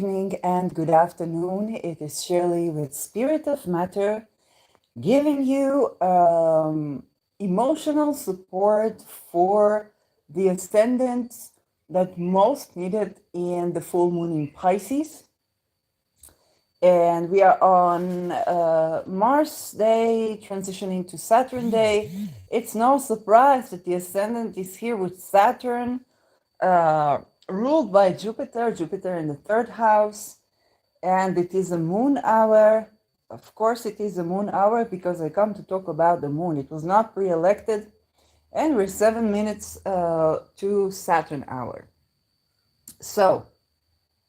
evening and good afternoon. It is Shirley with Spirit of Matter giving you emotional support for the ascendants that most needed in the full moon in Pisces. And we are on Mars Day, transitioning to Saturn Day. It's no surprise that the ascendant is here with Saturn, ruled by Jupiter, Jupiter in the third house, and it is a moon hour. Of course, it is a moon hour because I come to talk about the moon. It was not pre-elected, and we're 7 minutes to Saturn hour. So,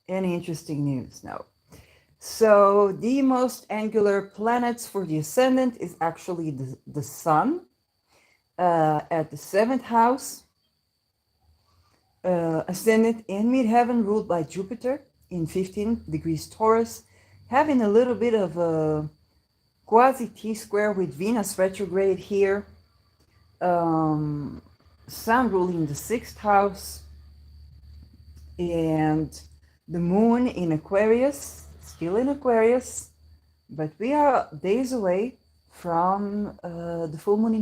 any interesting news? No. So the most angular planets for the ascendant is actually the Sun at the 7th house, ascendant in midheaven ruled by Jupiter in 15 degrees Taurus, having a little bit of a quasi T-square with Venus retrograde here. Sun ruling the 6th house, and the moon in Aquarius, still in Aquarius, but we are days away from the full moon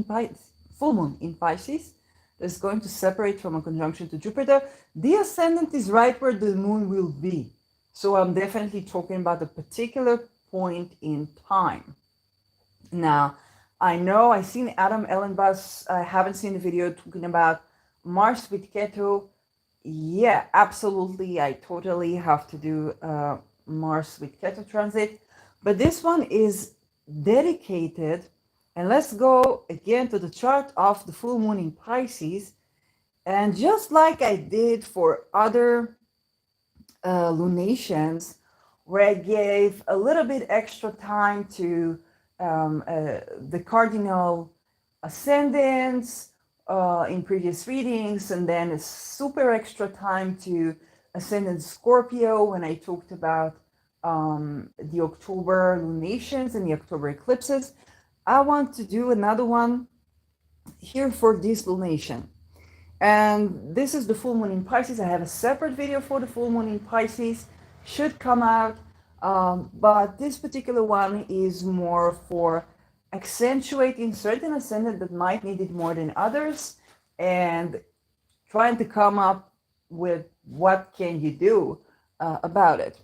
in Pisces. That's going to separate from a conjunction to Jupiter. The ascendant is right where the moon will be. So I'm definitely talking about a particular point in time. Now, I know I've seen Adam Ellenbus. I haven't seen the video talking about Mars with Ketu. Yeah, absolutely. I totally have to do Mars with Ketu transit. But this one is dedicated, and let's go again to the chart of the full moon in Pisces. And just like I did for other lunations, where I gave a little bit extra time to the cardinal ascendants in previous readings, and then a super extra time to ascendant Scorpio when I talked about the October lunations and the October eclipses. I want to do another one here for this lunation. And this is the full moon in Pisces. I have a separate video for the full moon in Pisces, should come out. But this particular one is more for accentuating certain ascendant that might need it more than others, and trying to come up with what can you do about it.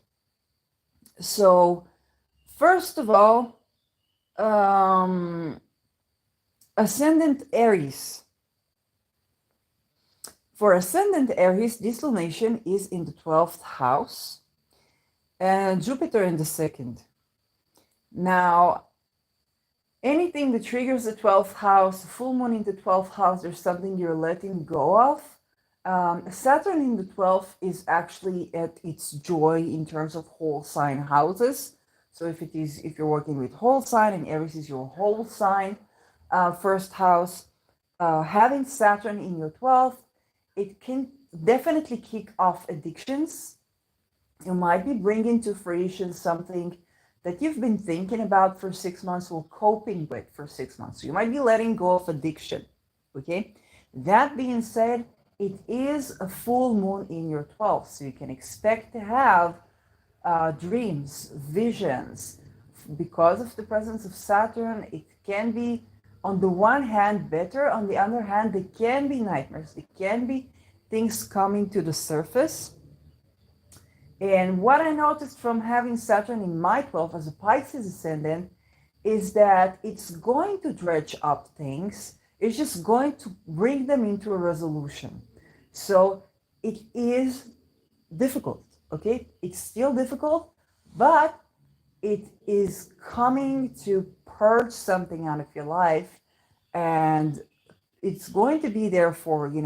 So first of all, ascendant Aries. For ascendant Aries, this lunation is in the 12th house and Jupiter in the 2nd. Now, anything that triggers the 12th house, full moon in the 12th house, there's something you're letting go of. Saturn in the 12th is actually at its joy in terms of whole sign houses. So if you're working with whole sign and Aries is your whole sign, first house, having Saturn in your 12th, it can definitely kick off addictions. You might be bringing to fruition something that you've been thinking about for 6 months or coping with for 6 months. So you might be letting go of addiction, okay? That being said, it is a full moon in your 12th, so you can expect to have dreams, visions. Because of the presence of Saturn, it can be, on the one hand, better. On the other hand, there can be nightmares. There can be things coming to the surface. And what I noticed from having Saturn in my 12th as a Pisces ascendant is that it's going to dredge up things. It's just going to bring them into a resolution. So it is difficult, okay? It's still difficult, but it is coming to purge something out of your life, and it's going to be there for the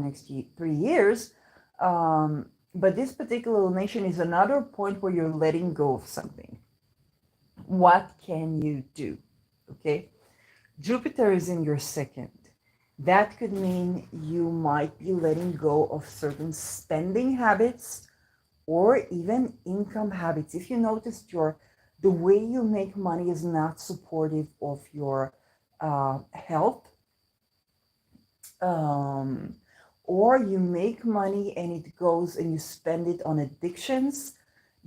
next 3 years. But this particular lunation is another point where you're letting go of something. What can you do? Okay, Jupiter is in your 2nd. That could mean you might be letting go of certain spending habits or even income habits. If you noticed the way you make money is not supportive of your health, or you make money and it goes and you spend it on addictions,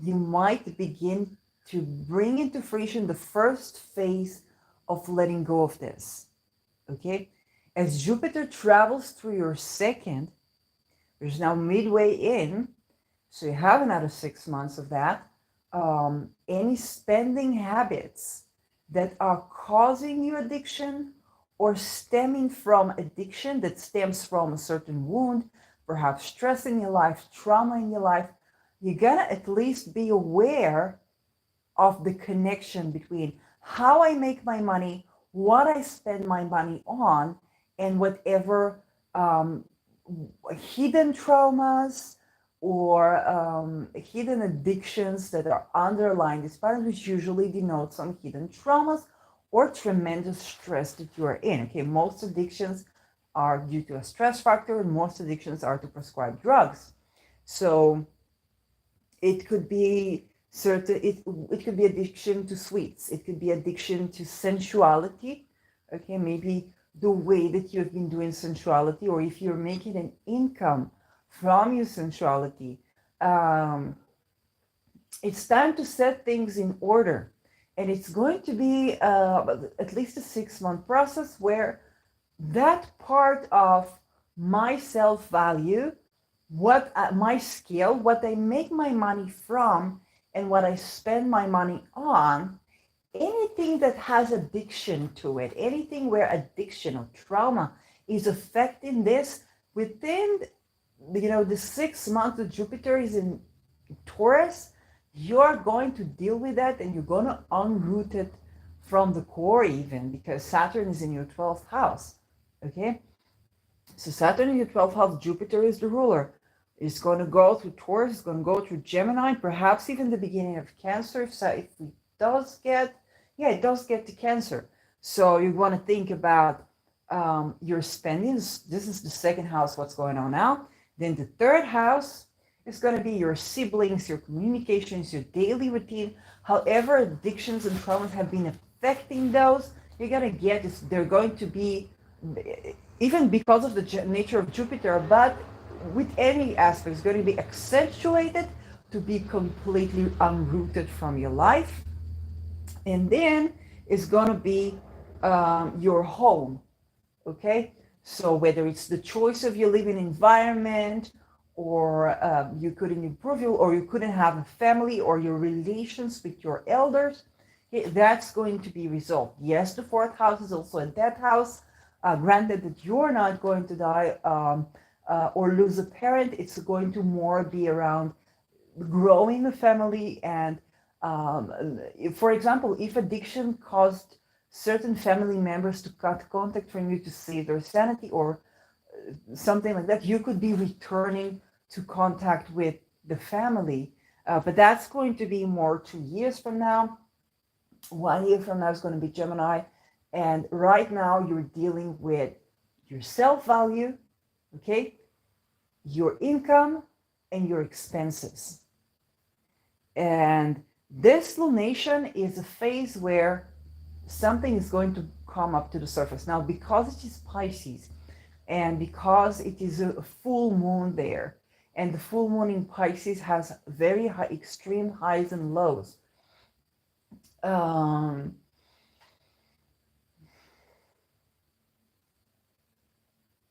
you might begin to bring into fruition the first phase of letting go of this. Okay? As Jupiter travels through your second, there's now midway in, so you have another 6 months of that. Any spending habits that are causing you addiction or stemming from addiction that stems from a certain wound, perhaps stress in your life, trauma in your life, you gotta at least be aware of the connection between how I make my money, what I spend my money on, and whatever hidden traumas or hidden addictions that are underlying this pattern, which usually denote some hidden traumas or tremendous stress that you are in. Okay, most addictions are due to a stress factor, and most addictions are to prescribed drugs. So it could be it could be addiction to sweets, it could be addiction to sensuality. Okay, maybe the way that you've been doing sensuality, or if you're making an income from your sensuality, it's time to set things in order. And it's going to be at least a 6-month process where that part of my self-value, what my skill, what I make my money from, and what I spend my money on, anything that has addiction to it, anything where addiction or trauma is affecting this, within the 6 months that Jupiter is in Taurus, you're going to deal with that, and you're going to unroot it from the core, even because Saturn is in your 12th house. Okay, so Saturn in your 12th house, Jupiter is the ruler. It's going to go through Taurus, it's going to go through Gemini, perhaps even the beginning of Cancer. So if it does get, it does get to Cancer. So you want to think about your spendings. This is the second house, what's going on now. Then the third house is going to be your siblings, your communications, your daily routine. However, addictions and traumas have been affecting those, you're going to get is they're going to be, even because of the nature of Jupiter, but with any aspect, it's going to be accentuated to be completely unrooted from your life. And then it's going to be your home. Okay, so whether it's the choice of your living environment, or you couldn't improve your, or you couldn't have a family, or your relations with your elders, that's going to be resolved. Yes, the fourth house is also a death house. Granted that you're not going to die or lose a parent, it's going to more be around growing a family. And for example, if addiction caused certain family members to cut contact from you to save their sanity or something like that, you could be returning to contact with the family. But that's going to be more 2 years from now. 1 year from now is going to be Gemini. And right now you're dealing with your self-value, okay, your income, and your expenses. And this lunation is a phase where something is going to come up to the surface. Now, because it is Pisces, and because it is a full moon there, and the full moon in Pisces has very high, extreme highs and lows,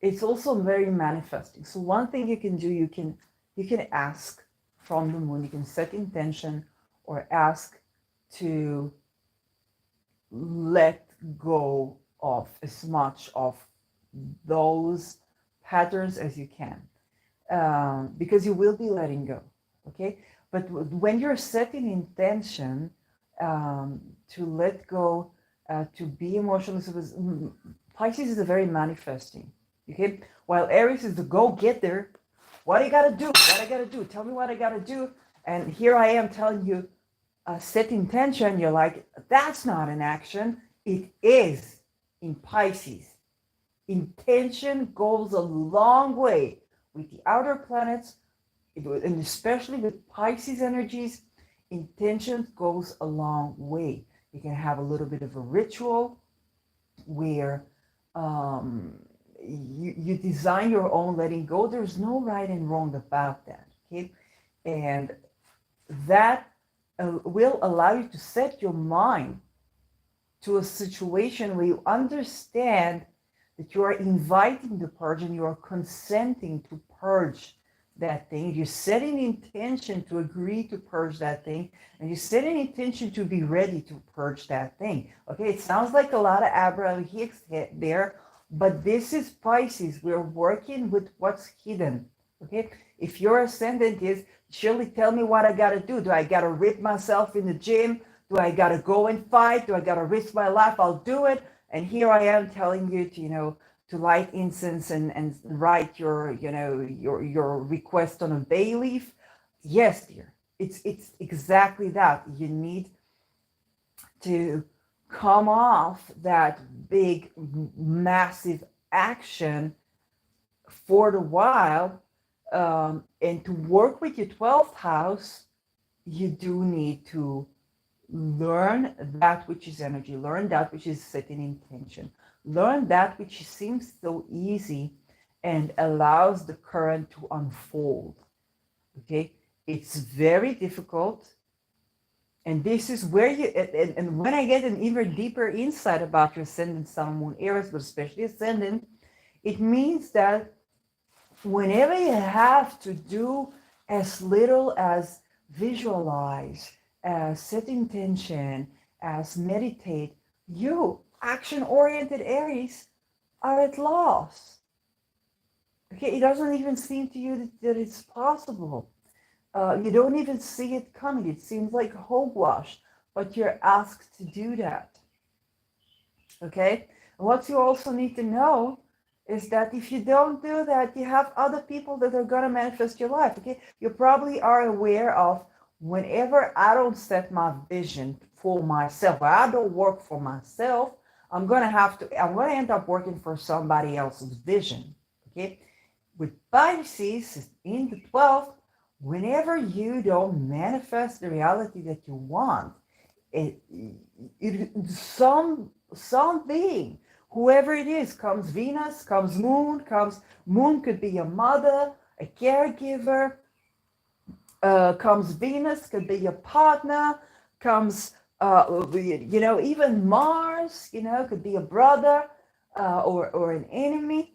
it's also very manifesting. So one thing you can do, you can ask from the moon, you can set intention or ask to let go of as much of those patterns as you can, because you will be letting go. Okay, but when you're setting intention to let go, to be emotional, so Pisces is a very manifesting. Okay, while Aries is the go-getter. What I gotta do? What I gotta do? Tell me what I gotta do. And here I am telling you, set intention. You're like, that's not an action. It is in Pisces. Intention goes a long way with the outer planets, and especially with Pisces energies. Intention goes a long way. You can have a little bit of a ritual where you design your own letting go. There's no right and wrong about that. Okay, and that will allow you to set your mind to a situation where you understand that you are inviting the purge and you are consenting to purge that thing. You're setting intention to agree to purge that thing, and you're setting intention to be ready to purge that thing. Okay, it sounds like a lot of Abraham Hicks there, but this is Pisces. We're working with what's hidden. Okay, if your ascendant is, Shirley, tell me what I gotta do. Do I gotta rip myself in the gym? Do I gotta go and fight? Do I gotta risk my life? I'll do it. And here I am telling you to, to light incense and write your, your request on a bay leaf. Yes, dear. It's exactly that. You need to come off that big, massive action for the while, and to work with your 12th house, you do need to learn that which is energy, learn that which is setting intention, learn that which seems so easy and allows the current to unfold. Okay, it's very difficult. And this is where you, and when I get an even deeper insight about your ascendant, sun, moon, Aries, but especially ascendant, it means that whenever you have to do as little as visualize, as set intention, as meditate, you, action-oriented Aries, are at loss. Okay, it doesn't even seem to you that it's possible. You don't even see it coming. It seems like hogwash, but you're asked to do that. Okay, and what you also need to know is that if you don't do that, you have other people that are going to manifest your life. Okay, you probably are aware of, whenever I don't set my vision for myself, or I don't work for myself, I'm going to end up working for somebody else's vision. Okay, with Pisces in the 12th, whenever you don't manifest the reality that you want, some being, whoever it is, comes Venus, comes Moon could be your mother, a caregiver, comes Venus, could be your partner, comes, even Mars, could be a brother, or an enemy.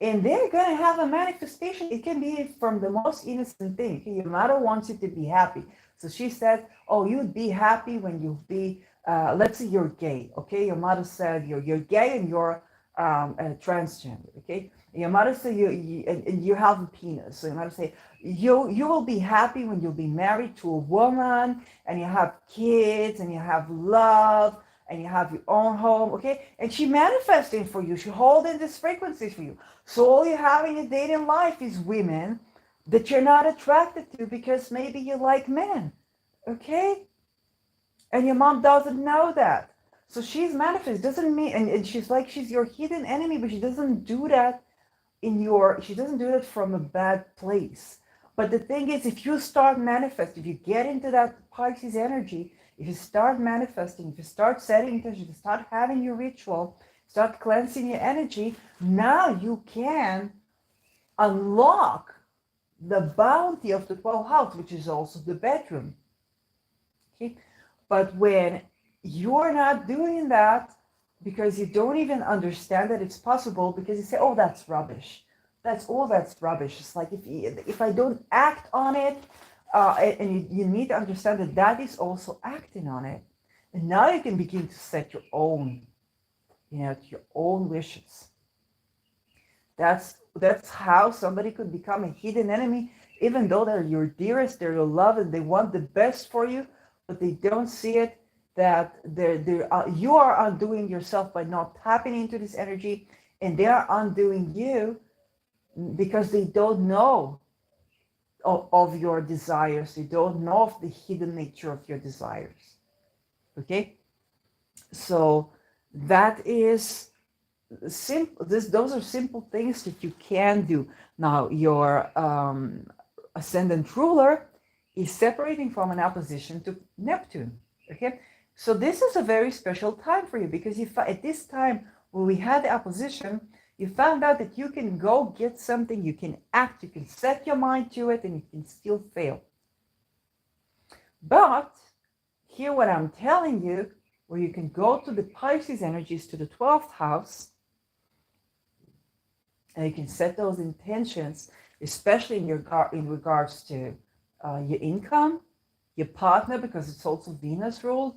And they're going to have a manifestation. It can be from the most innocent thing. Your mother wants you to be happy. So she said, oh, you'd be happy when you be, let's say you're gay. Okay. Your mother said you're gay and you're transgender. Okay. And your mother said you have a penis. So your mother said, you will be happy when you'll be married to a woman and you have kids and you have love and you have your own home, okay? And she manifesting for you. She holding this frequency for you. So all you have in your dating life is women that you're not attracted to because maybe you like men, okay? And your mom doesn't know that. So she's manifest. Doesn't mean, and she's like, she's your hidden enemy, but she doesn't do that she doesn't do that from a bad place. But the thing is, if you start manifesting, if you get into that Pisces energy, if you start manifesting, if you start setting intention, if you start having your ritual, start cleansing your energy, now you can unlock the bounty of the 12th house, which is also the bedroom. Okay? But when you're not doing that, because you don't even understand that it's possible, because you say, oh, that's rubbish. That's rubbish. It's like, if I don't act on it, and you need to understand that that is also acting on it. And now you can begin to set your own, your own wishes. That's how somebody could become a hidden enemy, even though they're your dearest, they're your love, and they want the best for you, but they don't see it, that you are undoing yourself by not tapping into this energy, and they are undoing you because they don't know of your desires. They don't know of the hidden nature of your desires. Okay, so that is simple. Those are simple things that you can do. Now your ascendant ruler is separating from an opposition to Neptune. Okay, so this is a very special time for you, because at this time when we had the opposition, you found out that you can go get something, you can act, you can set your mind to it, and you can still fail. But here what I'm telling you, where you can go to the Pisces energies, to the 12th house, and you can set those intentions, especially in regards to your income, your partner, because it's also Venus ruled,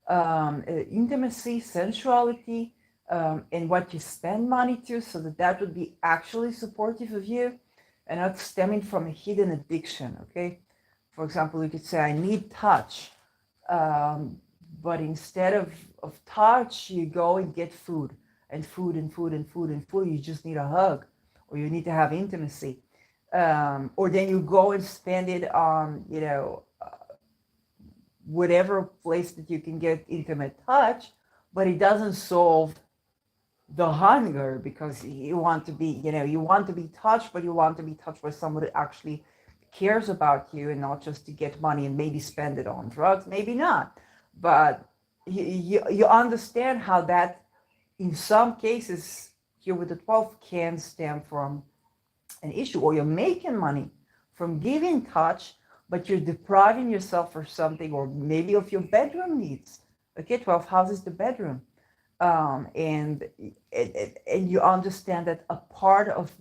intimacy, sensuality, and what you spend money to, so that would be actually supportive of you and not stemming from a hidden addiction. Okay, for example, you could say, I need touch, but instead of touch, you go and get food and food and food and food and food. You just need a hug, or you need to have intimacy, or then you go and spend it on, whatever place that you can get intimate touch, but it doesn't solve the hunger, because you want to be, you want to be touched, but you want to be touched by somebody that actually cares about you, and not just to get money and maybe spend it on drugs, maybe not. But you understand how that, in some cases, here with the 12th, can stem from an issue, or you're making money from giving touch, but you're depriving yourself of something, or maybe of your bedroom needs. Okay, 12th house is the bedroom. And you understand that a part of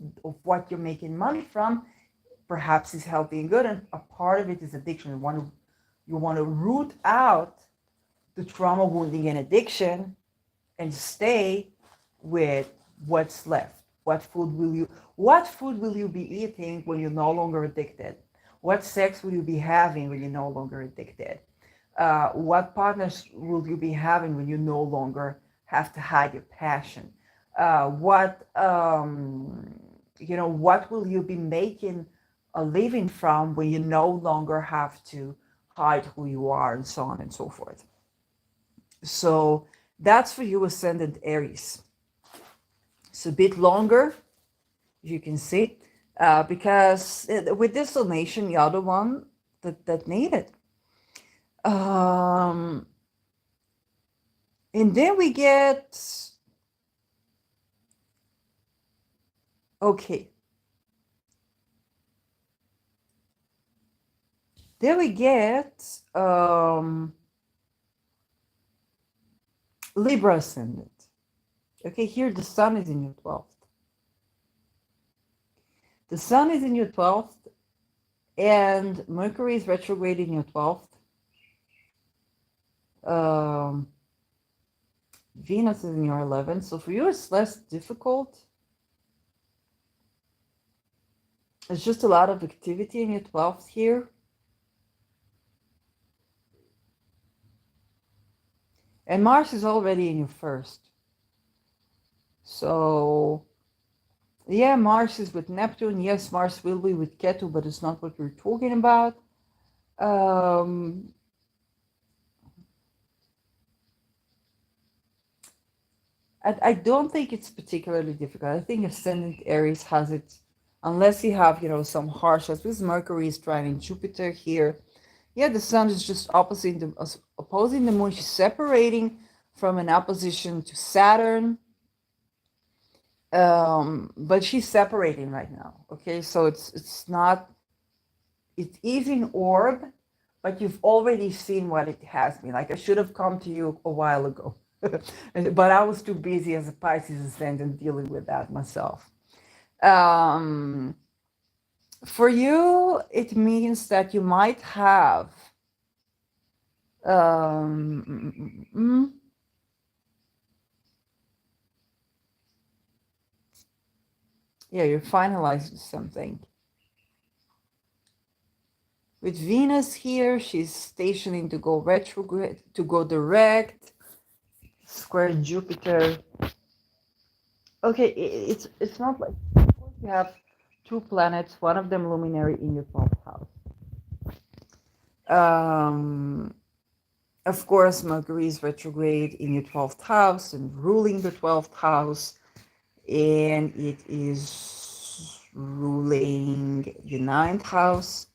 what you're making money from perhaps is healthy and good, and a part of it is addiction. You want to root out the trauma, wounding, and addiction, and stay with what's left. What food will you be eating when you're no longer addicted? What sex will you be having when you're no longer addicted? What partners will you be having when you no longer have to hide your passion? What will you be making a living from when you no longer have to hide who you are, and so on and so forth? So that's for you, Ascendant Aries. It's a bit longer, you can see, because with this donation, the other one that needed. And then we get, okay. Then we get Libra Ascendant. Okay, here the sun is in your 12th. The sun is in your 12th, and Mercury is retrograde in your 12th. Venus is in your 11th. So for you, it's less difficult. It's just a lot of activity in your 12th here. And Mars is already in your 1st. So, yeah, Mars is with Neptune. Yes, Mars will be with Ketu, but it's not what we're talking about. I don't think it's particularly difficult. I think Ascendant Aries has it, unless you have, some harsh, because Mercury is trining Jupiter here. Yeah, the sun is just opposing the moon. She's separating from an opposition to Saturn. But she's separating right now. Okay, so it is in orb, but you've already seen what it has been. Like, I should have come to you a while ago, but I was too busy as a Pisces ascendant dealing with that myself. For you, it means that you might have yeah, you're finalizing something. With Venus here, she's stationing to go retrograde, to go direct, square Jupiter. Okay, it's not like, you have two planets, one of them luminary in your 12th house. Of course, Mercury is retrograde in your 12th house and ruling the 12th house, and it is ruling your 9th house.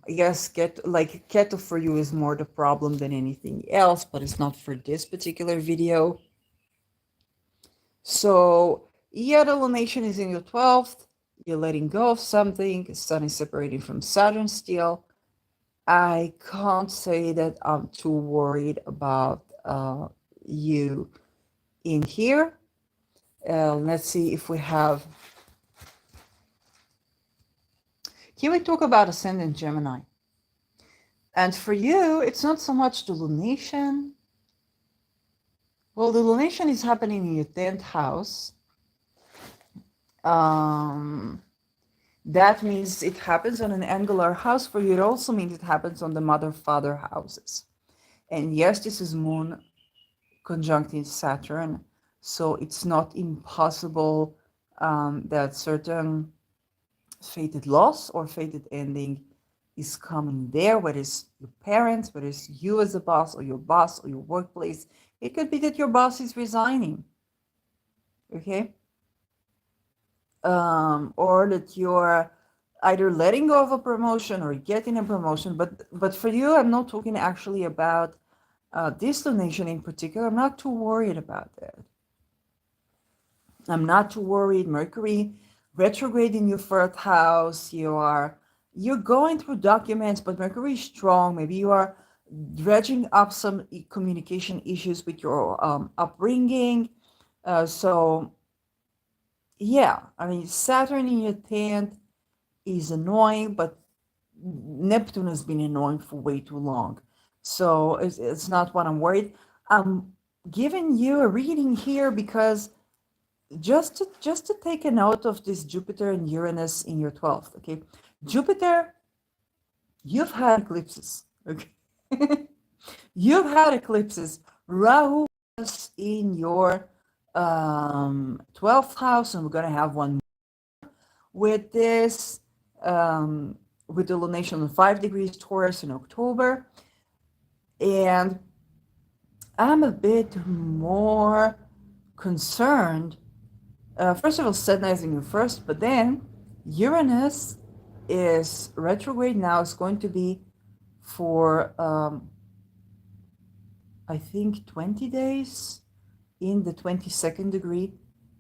Yes, Ketu for you is more the problem than anything else, but it's not for this particular video. So, yeah, the lunation is in your 12th. You're letting go of something. Sun is separating from Saturn still. I can't say that I'm too worried about you in here. Let's see if we have. Here we talk about Ascendant Gemini. And for you, it's not so much the lunation. Well, the lunation is happening in your 10th house. That means it happens on an angular house. For you, it also means it happens on the mother-father houses. And yes, this is Moon conjuncting Saturn. So it's not impossible that certain fated loss or fated ending is coming there, whether it's your parents, whether it's you as a boss or your workplace. It could be that your boss is resigning, okay? Or that you're either letting go of a promotion or getting a promotion. But for you, I'm not talking actually about this donation in particular. I'm not too worried about that. I'm not too worried. Mercury retrograde in your 4th house. You're going through documents, but Mercury is strong. Maybe you are dredging up some communication issues with your upbringing. So yeah, I mean, Saturn in your 10th is annoying, but Neptune has been annoying for way too long. So it's not what I'm worried. I'm giving you a reading here because just to take a note of this Jupiter and Uranus in your 12th, okay? Jupiter, you've had eclipses, okay? You've had eclipses. Rahu was in your 12th house, and we're going to have one with this, with the lunation on 5 degrees Taurus in October. And I'm a bit more concerned. First of all, Saturn is in you first, but then Uranus is retrograde now. It's going to be for, I think, 20 days in the 22nd degree,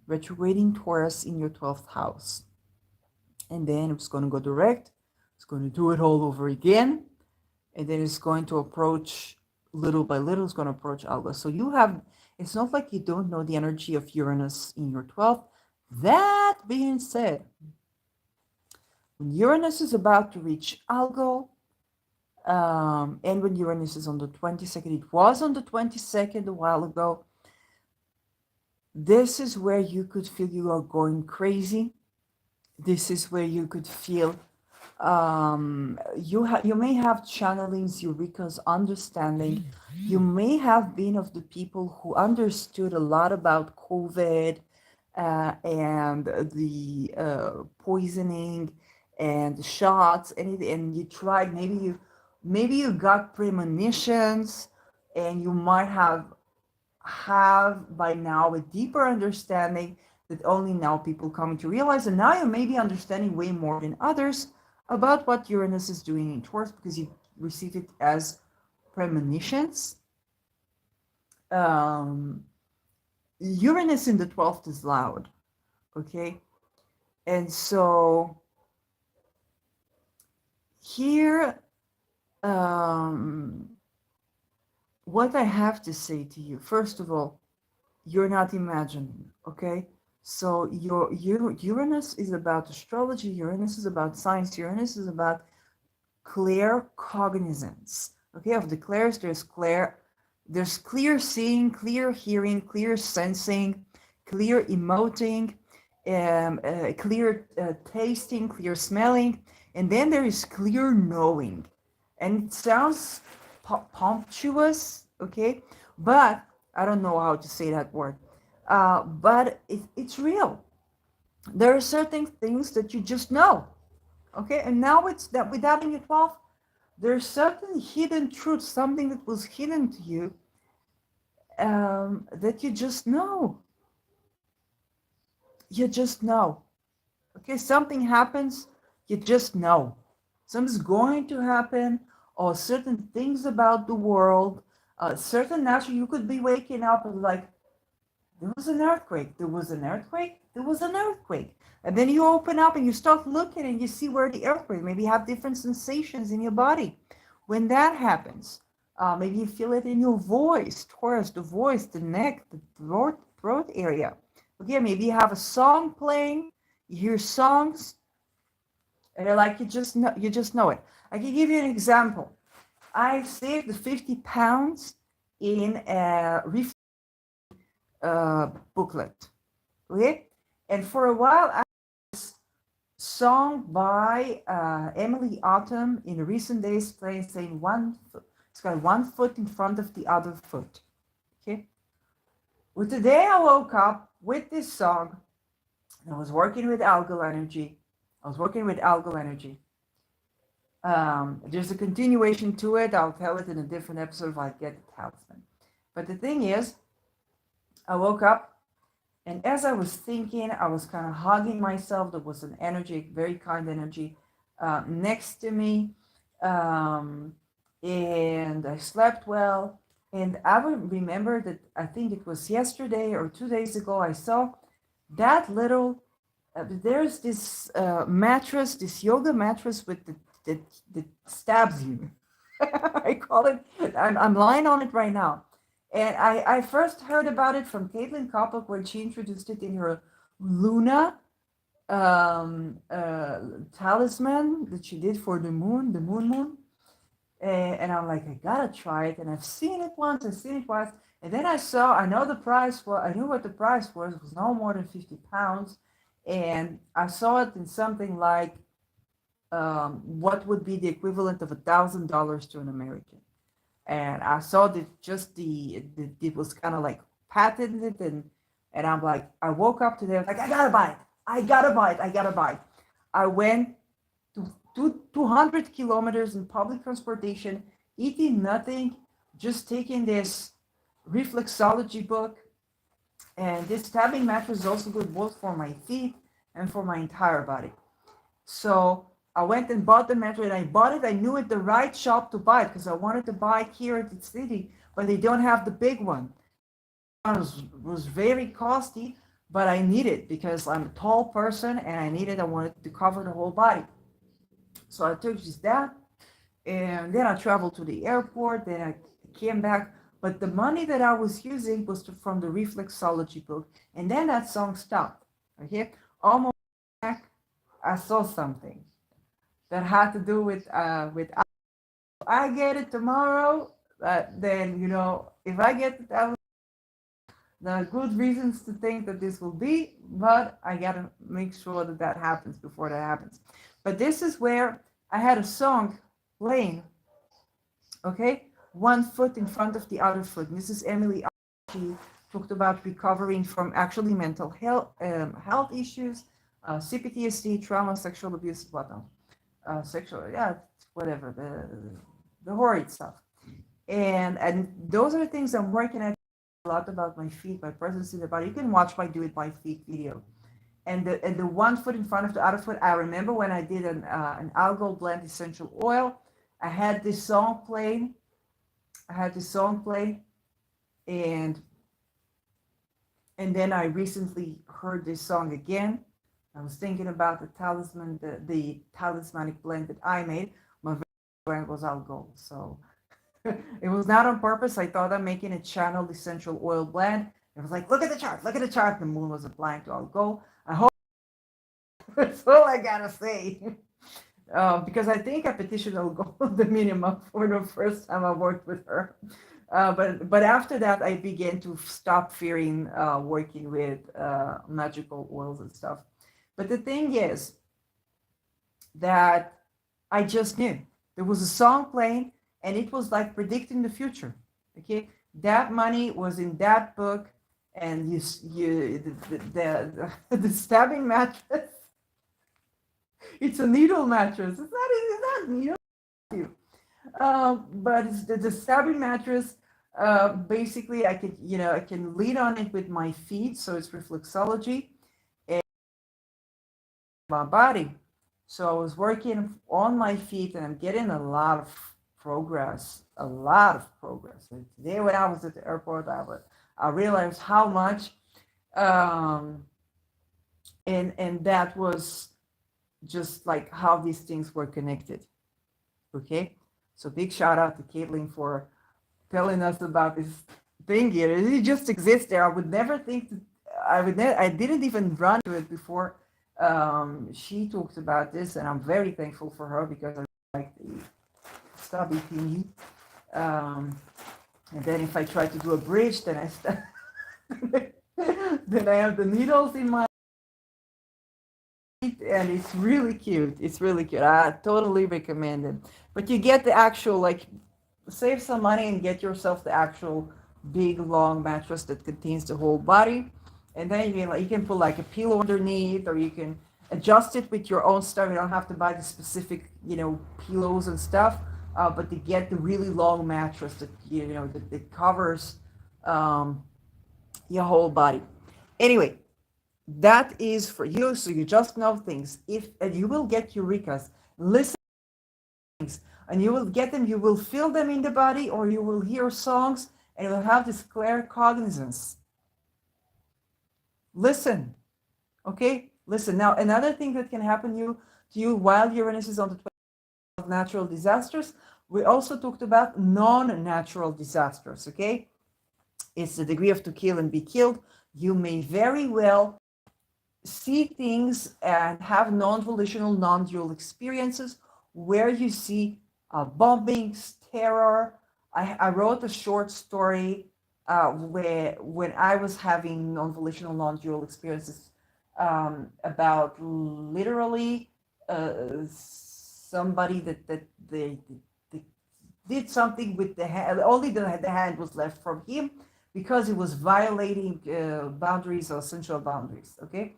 retrograding Taurus in your 12th house. And then it's going to go direct. It's going to do it all over again. And then it's going to approach little by little. It's going to approach Alga. So you have, it's not like you don't know the energy of Uranus in your 12th. That being said, when Uranus is about to reach Algo, and when Uranus is on the 22nd, it was on the 22nd a while ago, this is where you could feel you are going crazy. This is where you could feel you may have channelings, Eureka's understanding. You may have been of the people who understood a lot about COVID and the poisoning and the shots, and you tried. Maybe you got premonitions, and you might have by now a deeper understanding that only now people coming to realize, and now you may be understanding way more than others about what Uranus is doing in Taurus because you receive it as premonitions. Uranus in the 12th is loud, okay? And so here, what I have to say to you, first of all, you're not imagining, okay? So your Uranus is about astrology, Uranus is about science, Uranus is about clear cognizance, okay? Of the clairs, there's clear seeing, clear hearing, clear sensing, clear emoting, clear tasting, clear smelling, and then there is clear knowing. And it sounds pomptuous, okay? But I don't know how to say that word. But it's real. There are certain things that you just know, okay? And now it's that with that in your 12th, there's certain hidden truths, something that was hidden to you that you just know. You just know, okay? Something happens, you just know. Something's going to happen, or certain things about the world, certain natural, you could be waking up and like, there was an earthquake, there was an earthquake, there was an earthquake. And then you open up and you start looking and you see where the earthquake, maybe you have different sensations in your body. When that happens, maybe you feel it in your voice, Taurus, the voice, the neck, the throat area. Okay, maybe you have a song playing, you hear songs, and you're like, you just know it. I can give you an example. I saved the 50 pounds in a booklet. Okay, and for a while I song by Emily Autumn in recent days playing saying it's got one foot in front of the other foot. Okay. Well, today I woke up with this song. I was working with algal energy. There's a continuation to it. I'll tell it in a different episode if I get the talisman. But the thing is, I woke up, and as I was thinking, I was kind of hugging myself. There was an energy, very kind energy, next to me. And I slept well. And I would remember that I think it was yesterday or 2 days ago, I saw that little, there's this mattress, this yoga mattress with that stabs you. I call it, I'm lying on it right now. And I first heard about it from Caitlin Koppock when she introduced it in her Luna talisman that she did for the moon. And I'm like, I gotta try it. And I've seen it once, I've seen it twice. And then I know the price, I knew what the price was. It was no more than 50 pounds. And I saw it in something like what would be the equivalent of $1,000 to an American. And I saw that just it was kind of like patented, and I'm like, I woke up today, I was like, I gotta buy it. I went to 200 kilometers in public transportation, eating nothing, just taking this reflexology book. And this stabbing mattress is also good both for my feet and for my entire body. So I went and bought the mattress, and I bought it. I knew it the right shop to buy it because I wanted to buy it here at the city, but they don't have the big one. It was very costly, but I need it because I'm a tall person and I wanted to cover the whole body. So I took just that, and then I traveled to the airport, then I came back. But the money that I was using was from the reflexology book, and then that song stopped. Okay, almost back, I saw something that had to do with I get it tomorrow. Then if I get it, there are good reasons to think that this will be, but I gotta make sure that happens before that happens. But this is where I had a song playing. Okay, one foot in front of the other foot. And this is Emily. She talked about recovering from actually mental health issues, CPTSD, trauma, sexual abuse, whatnot. Whatever, the horrid stuff. And those are the things I'm working at a lot about my feet, my presence in the body. You can watch my Do It by Feet video. And the 1 foot in front of the other foot, I remember when I did an algal blend essential oil, I had this song playing. And then I recently heard this song again. I was thinking about the talisman, the talismanic blend that I made. My brand was algal, so it was not on purpose. I thought I'm making a channeled essential oil blend. It was like, look at the chart. The moon was applying to algal. I hope that's all I gotta say. Because I think I petitioned algal the minimum for the first time I worked with her. But after that, I began to stop fearing working with magical oils and stuff. But the thing is that I just knew there was a song playing, and it was like predicting the future. Okay, that money was in that book, and the stabbing mattress. It's a needle mattress. It's not needle. But it's the stabbing mattress. Basically, I can lean on it with my feet, so it's reflexology, and my body. So I was working on my feet, and I'm getting a lot of progress. And today, when I was at the airport, I realized how much, and that was just like how these things were connected. Okay, So big shout out to Caitlin for telling us about this thing here. It just exists there. I would never think that I didn't even run to it before she talked about this, and I'm very thankful for her because I like the stubby thingy. And then if I try to do a bridge, then then I have the needles in my feet, and it's really cute. It's really cute. I totally recommend it. But you get the actual, like, save some money and get yourself the actual big long mattress that contains the whole body, and then you can put like a pillow underneath, or you can adjust it with your own stuff. You don't have to buy the specific pillows and stuff, but to get the really long mattress that that covers your whole body. Anyway, that is for you, so you just know things. If and you will get eurekas, listen to things, and you will get them. You will feel them in the body, or you will hear songs, and you will have this clear cognizance. Listen, okay? Listen. Now, another thing that can happen to you while Uranus is on the 12th of natural disasters, we also talked about non-natural disasters, okay? It's the degree of to kill and be killed. You may very well see things and have non-volitional, non-dual experiences where you see bombings, terror. I wrote a short story where when I was having non-volitional, non-dual experiences about literally somebody that they did something with the hand. Only the hand was left from him because he was violating boundaries or sensual boundaries. Okay.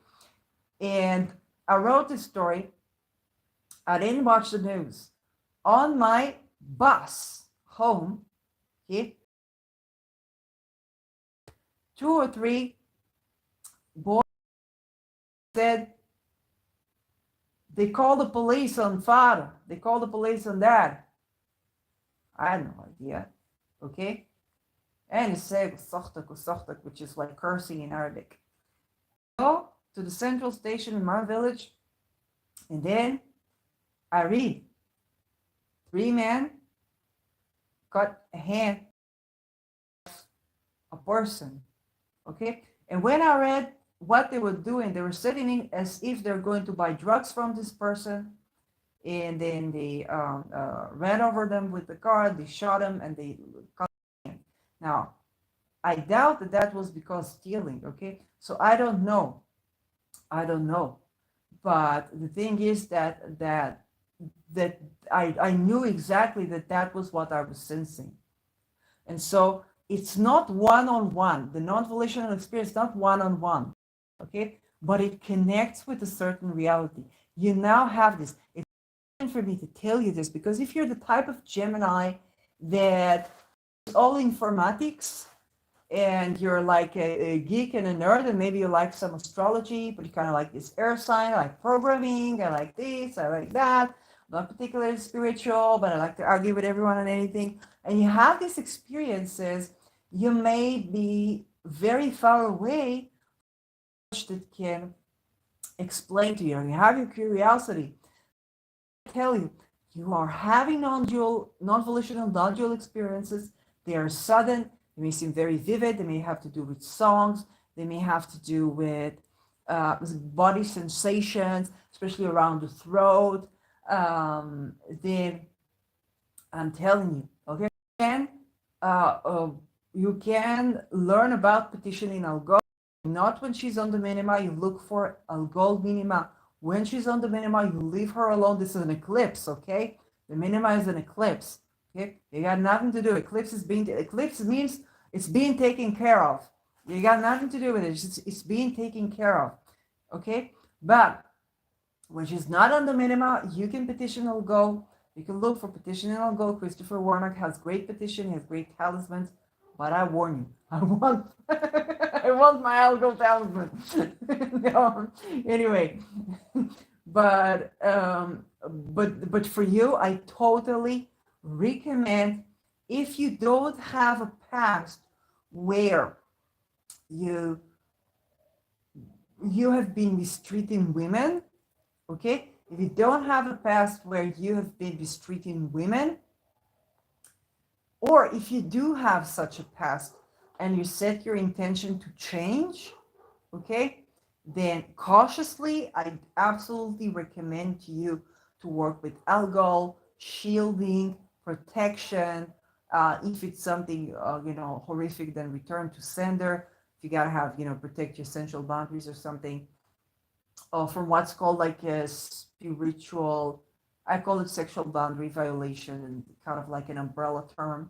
And I wrote this story. I didn't watch the news. On my bus home, okay, 2 or 3 boys said they called the police on father. They called the police on dad. I had no idea. Okay. And it said kusachtak, which is like cursing in Arabic. Go to the central station in my village, and then I read 3 men cut a hand of a person. Okay. And when I read what they were doing, they were sitting in as if they're going to buy drugs from this person. And then they ran over them with the car, they shot him, and they cut him. Now, I doubt that that was because stealing, okay? So I don't know. But the thing is that I knew exactly that was what I was sensing. And so it's not one-on-one. The non-volitional experience is not one-on-one, okay? But it connects with a certain reality. You now have this. It's important for me to tell you this, because if you're the type of Gemini that is all informatics, and you're like a geek and a nerd, and maybe you like some astrology, but you kind of like this air sign, I like programming, I like this, I like that. I'm not particularly spiritual, but I like to argue with everyone on anything. And you have these experiences, you may be very far away that can explain to you. And you have your curiosity. I tell you, you are having non-volitional, non-dual experiences. They are sudden. They may seem very vivid. They may have to do with songs. They may have to do with body sensations, especially around the throat. Then I'm telling you, okay, you can learn about petitioning Algol. Not when she's on the minima, you look for Algol minima. When she's on the minima, you leave her alone. This is an eclipse, okay? The minima is an eclipse. Okay, you got nothing to do. Eclipse means it's being taken care of. You got nothing to do with it. It's being taken care of. Okay, but when she's not on the minima, you can petition Algol. You can look for petitioning Algol. Christopher Warnock has great petition. He has great talismans. But I warn you, I want my Algol talisman. No, anyway, but for you, I totally recommend, if you don't have a past where you have been mistreating women, okay? If you don't have a past where you have been mistreating women, Or if you do have such a past and you set your intention to change, okay, then cautiously, I absolutely recommend to you to work with alcohol, shielding, protection. If it's something, horrific, then return to sender. If you gotta have, protect your essential boundaries or something, from what's called like a spiritual, I call it sexual boundary violation, and kind of like an umbrella term.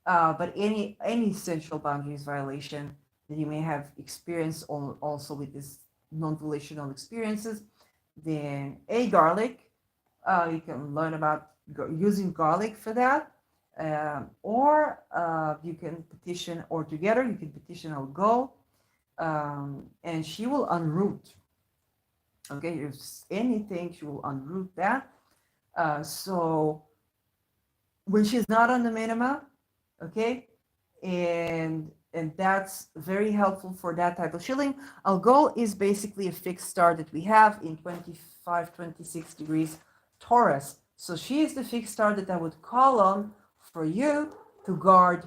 But any sexual boundaries violation that you may have experienced also with this non-volitional experiences, then a garlic, you can learn about using garlic for that. Or you can petition, or together you can petition our goal, and she will unroot. Okay, if anything, she will unroot that. So when she's not on the minima, okay, and that's very helpful for that type of shielding. Our goal is basically a fixed star that we have in 25, 26 degrees Taurus. So she is the fixed star that I would call on for you to guard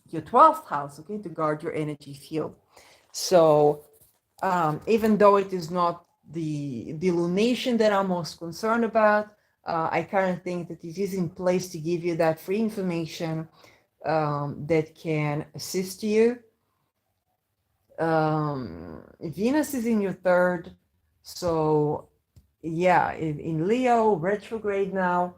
your 12th house, okay, to guard your energy field. So even though it is not the lunation that I'm most concerned about, I kind of think that it is in place to give you that free information that can assist you. Venus is in your third, so yeah, in Leo, retrograde now.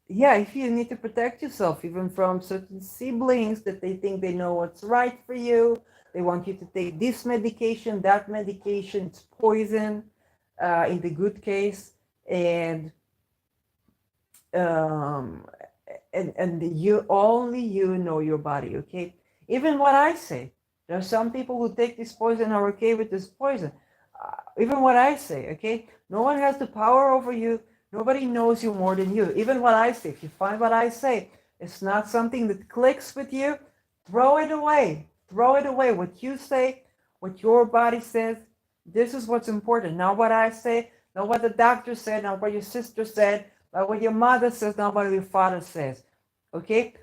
Yeah, if you need to protect yourself, even from certain siblings that they think they know what's right for you, they want you to take this medication, that medication, it's poison, in the good case, and um, you know your body, okay? Even what I say, there are some people who take this poison are okay with this poison. Even what I say, okay? No one has the power over you. Nobody knows you more than you. Even what I say, if you find what I say, it's not something that clicks with you, throw it away. Throw it away. What you say, what your body says, this is what's important. Not what I say, not what the doctor said, not what your sister said, not what your mother says, not what your father says. Okay?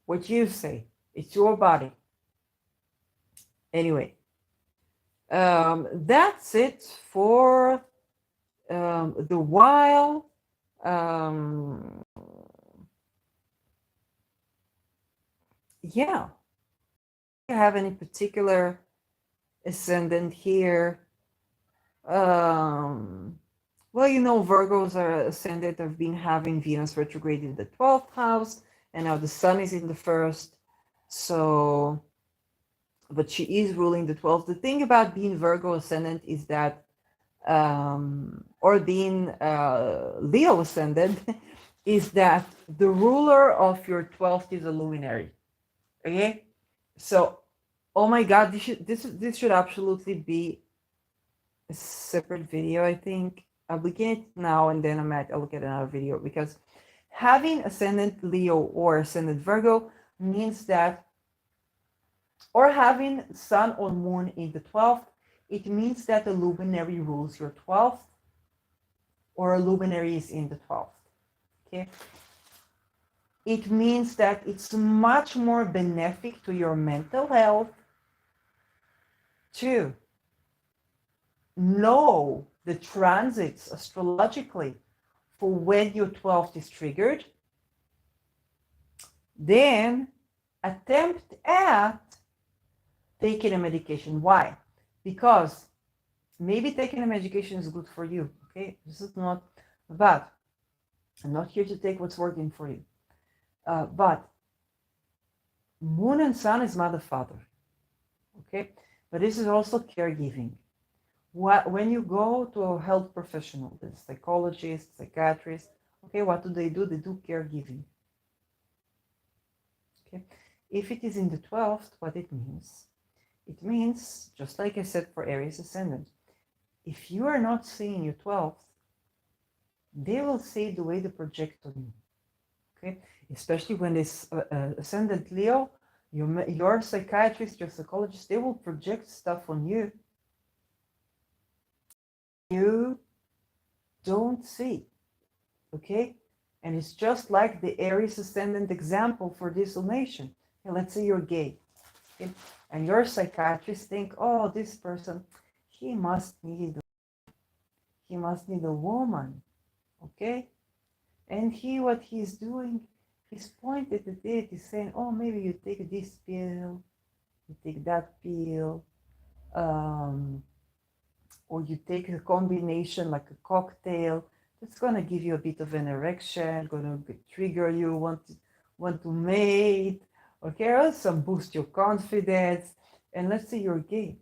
What you say. It's your body. Anyway, that's it for the while. Yeah. Do you have any particular ascendant here? Well, Virgos are ascendant. Have been having Venus retrograde in the 12th house, and now the Sun is in the first. So, but she is ruling the 12th. The thing about being Virgo ascendant is that, or being Leo ascendant, is that the ruler of your 12th is a luminary. Okay, so oh my God, this should absolutely be a separate video. I think I'll begin it now, and then I'll look at another video, because having ascendant Leo or ascendant Virgo means that, or having Sun or Moon in the 12th, it means that a luminary rules your 12th, or a luminary is in the 12th. Okay. It means that it's much more benefic to your mental health to know the transits astrologically for when your 12th is triggered, then attempt at taking a medication. Why? Because maybe taking a medication is good for you. Okay, this is not bad. I'm not here to take what's working for you. But Moon and Sun is mother father. Okay, but this is also caregiving. When you go to a health professional, the psychologist, psychiatrist, okay, what do? They do caregiving. Okay, if it is in the 12th, what it means, just like I said for Aries ascendant, if you are not seeing your 12th, they will see the way they project on you. Okay, especially when this ascendant Leo, your psychiatrist, your psychologist, they will project stuff on you you don't see. Okay, And it's just like the Aries ascendant example for dissolution. Okay, let's say you're gay, okay? And your psychiatrist think, oh, this person, he must need a woman, okay? And what he's doing, he's pointed at it, he's saying, oh, maybe you take this pill, you take that pill, or you take a combination like a cocktail that's going to give you a bit of an erection, going to trigger you, want to mate, okay, or some boost your confidence. And let's say you're gay,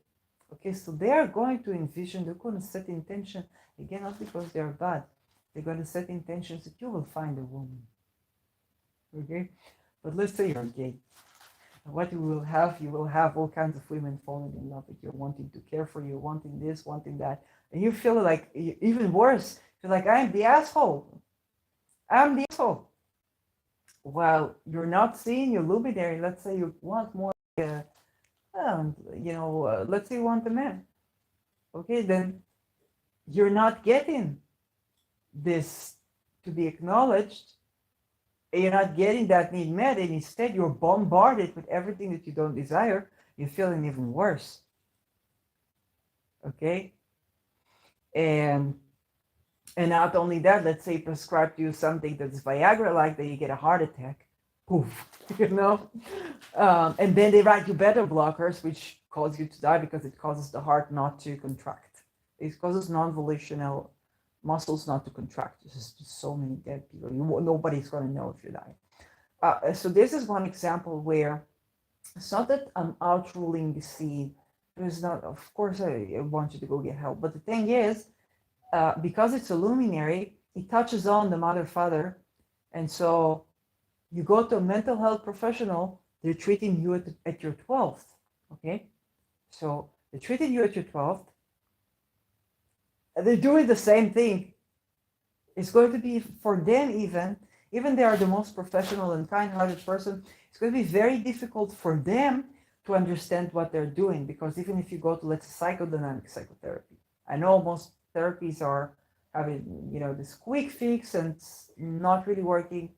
okay, so they are going to envision, they're going to set intention, again, not because they're bad, they're going to set intentions that you will find a woman, okay? But let's say you're gay. What you will have all kinds of women falling in love with you, wanting to care for you, wanting this, wanting that. And you feel like, even worse, you're like, I'm the asshole. I'm the asshole. While you're not seeing your luminary, let's say you want more, let's say you want a man. Okay, then you're not getting this to be acknowledged. You're not getting that need met, and instead you're bombarded with everything that you don't desire. You're feeling even worse. Okay? And not only that, let's say prescribe to you something that's Viagra-like, that you get a heart attack. Poof, and then they write you beta blockers, which cause you to die because it causes the heart not to contract. It causes non-volitional muscles not to contract. There's just so many dead people. Nobody's going to know if you die. So this is one example where it's not that I'm out ruling the seed. There's not, of course, I want you to go get help. But the thing is, because it's a luminary, it touches on the mother, father. And so you go to a mental health professional, they're treating you at your 12th. Okay? So they're treating you at your 12th. They're doing the same thing. It's going to be, for them even they are the most professional and kind-hearted person, it's going to be very difficult for them to understand what they're doing, because even if you go to, let's say, psychodynamic psychotherapy, I know most therapies are having, this quick fix and it's not really working,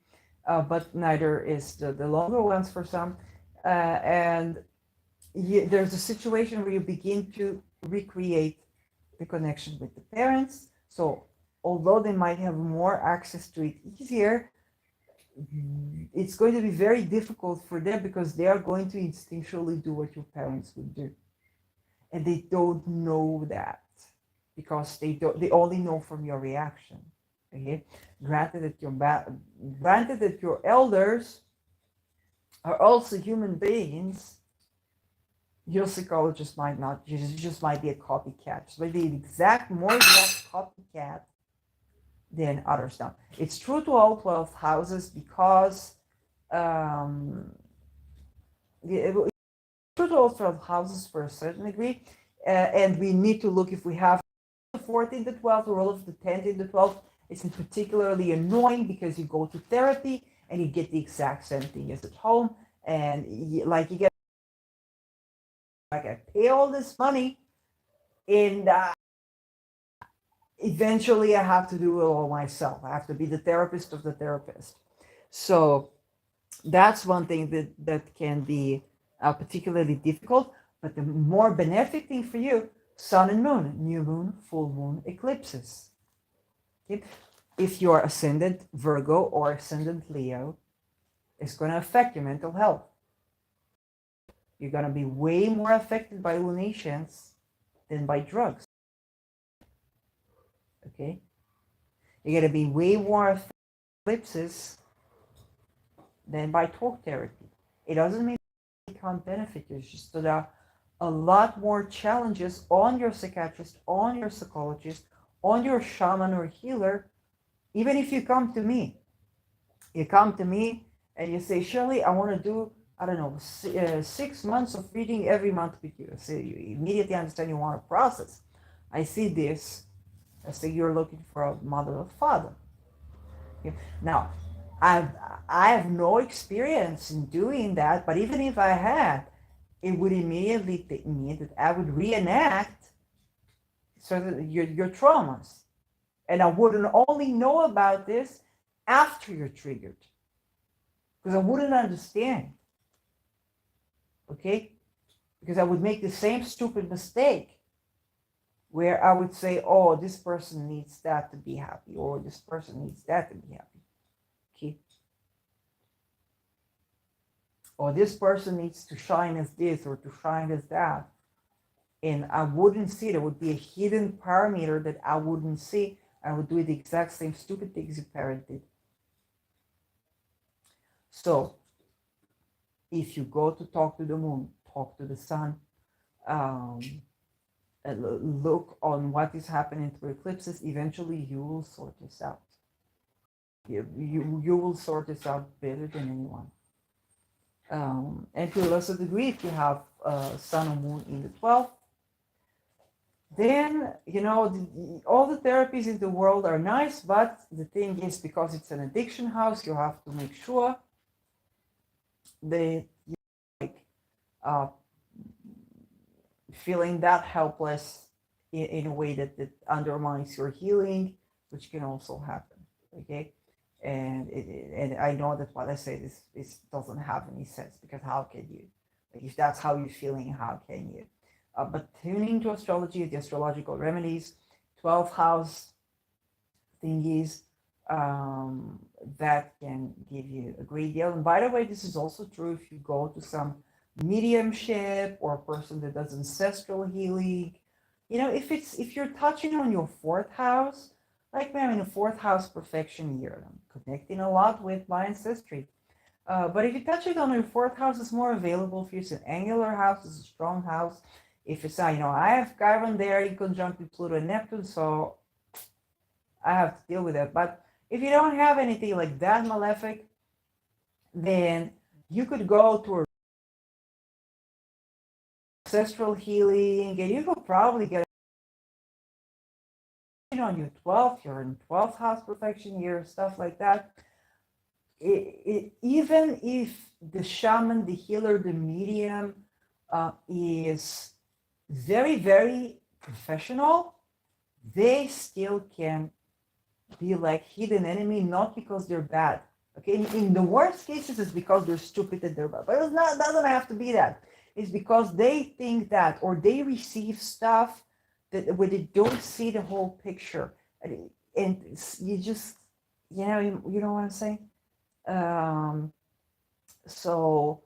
but neither is the longer ones for some. And there's a situation where you begin to recreate the connection with the parents. So although they might have more access to it easier, it's going to be very difficult for them because they are going to instinctually do what your parents would do. And they don't know that because they only know from your reaction. Okay? Granted that your elders are also human beings, your psychologist might not, just might be a copycat. Just might be more exact copycat than others. Now, it's true to all 12 houses because it's true to all 12 houses for a certain degree. And we need to look if we have the 4th in the 12th or all of the 10th in the 12th. It's particularly annoying because you go to therapy and you get the exact same thing as at home. And you get, like, I pay all this money and eventually I have to do it all myself. I have to be the therapist of the therapist. So that's one thing that can be particularly difficult, but the more benefic thing for you, sun and moon, new moon, full moon, eclipses. Okay? If you're ascendant Virgo or ascendant Leo, it's going to affect your mental health. You're going to be way more affected by lunations than by drugs. Okay? You're going to be way more affected by eclipses than by talk therapy. It doesn't mean you can't benefit you. It's just that there are a lot more challenges on your psychiatrist, on your psychologist, on your shaman or healer. Even if you come to me, and you say, Shirley, I want to do, 6 months of reading every month with you. So you immediately understand you want to process. I see this. I say you're looking for a mother or father. Okay. Now, I have no experience in doing that, but even if I had, it would immediately mean that I would reenact your traumas. And I wouldn't only know about this after you're triggered, because I wouldn't understand, okay? Because I would make the same stupid mistake where I would say, oh, this person needs that to be happy, or this person needs that to be happy, okay? Or this person needs to shine as this or to shine as that. And I wouldn't see, there would be a hidden parameter that I wouldn't see. I would do the exact same stupid things your parent did. So if you go to talk to the moon, talk to the sun, look on what is happening through eclipses, eventually you will sort this out. You will sort this out better than anyone. And to a lesser degree, if you have sun or moon in the 12th, then, you know, all the therapies in the world are nice, but the thing is, because it's an addiction house, you have to make sure that you like feeling that helpless in a way that undermines your healing, which can also happen, okay? And I know that what I say this doesn't have any sense, because how can you? Like, if that's how you're feeling, how can you? But tuning to astrology, the astrological remedies, 12th house thingies, that can give you a great deal. And by the way, this is also true if you go to some mediumship or a person that does ancestral healing. You know, if you're touching on your 4th house, like me, I'm in a 4th house perfection year. I'm connecting a lot with my ancestry. But if you touch it on your 4th house, it's more available for you. It's an angular house, it's a strong house. If it's, you know, I have Chiron there in conjunct with Pluto and Neptune, so I have to deal with it. But if you don't have anything like that malefic, then you could go to a ancestral healing, and you could probably get on your 12th, you're in 12th house perfection year, stuff like that. Even if the shaman, the healer, the medium is very, very professional, they still can be like hidden enemy, not because they're bad. Okay, in the worst cases, it's because they're stupid and they're bad. But it doesn't have to be that. It's because they think that, or they receive stuff that where they don't see the whole picture, and you just, you know, you know what I'm saying. So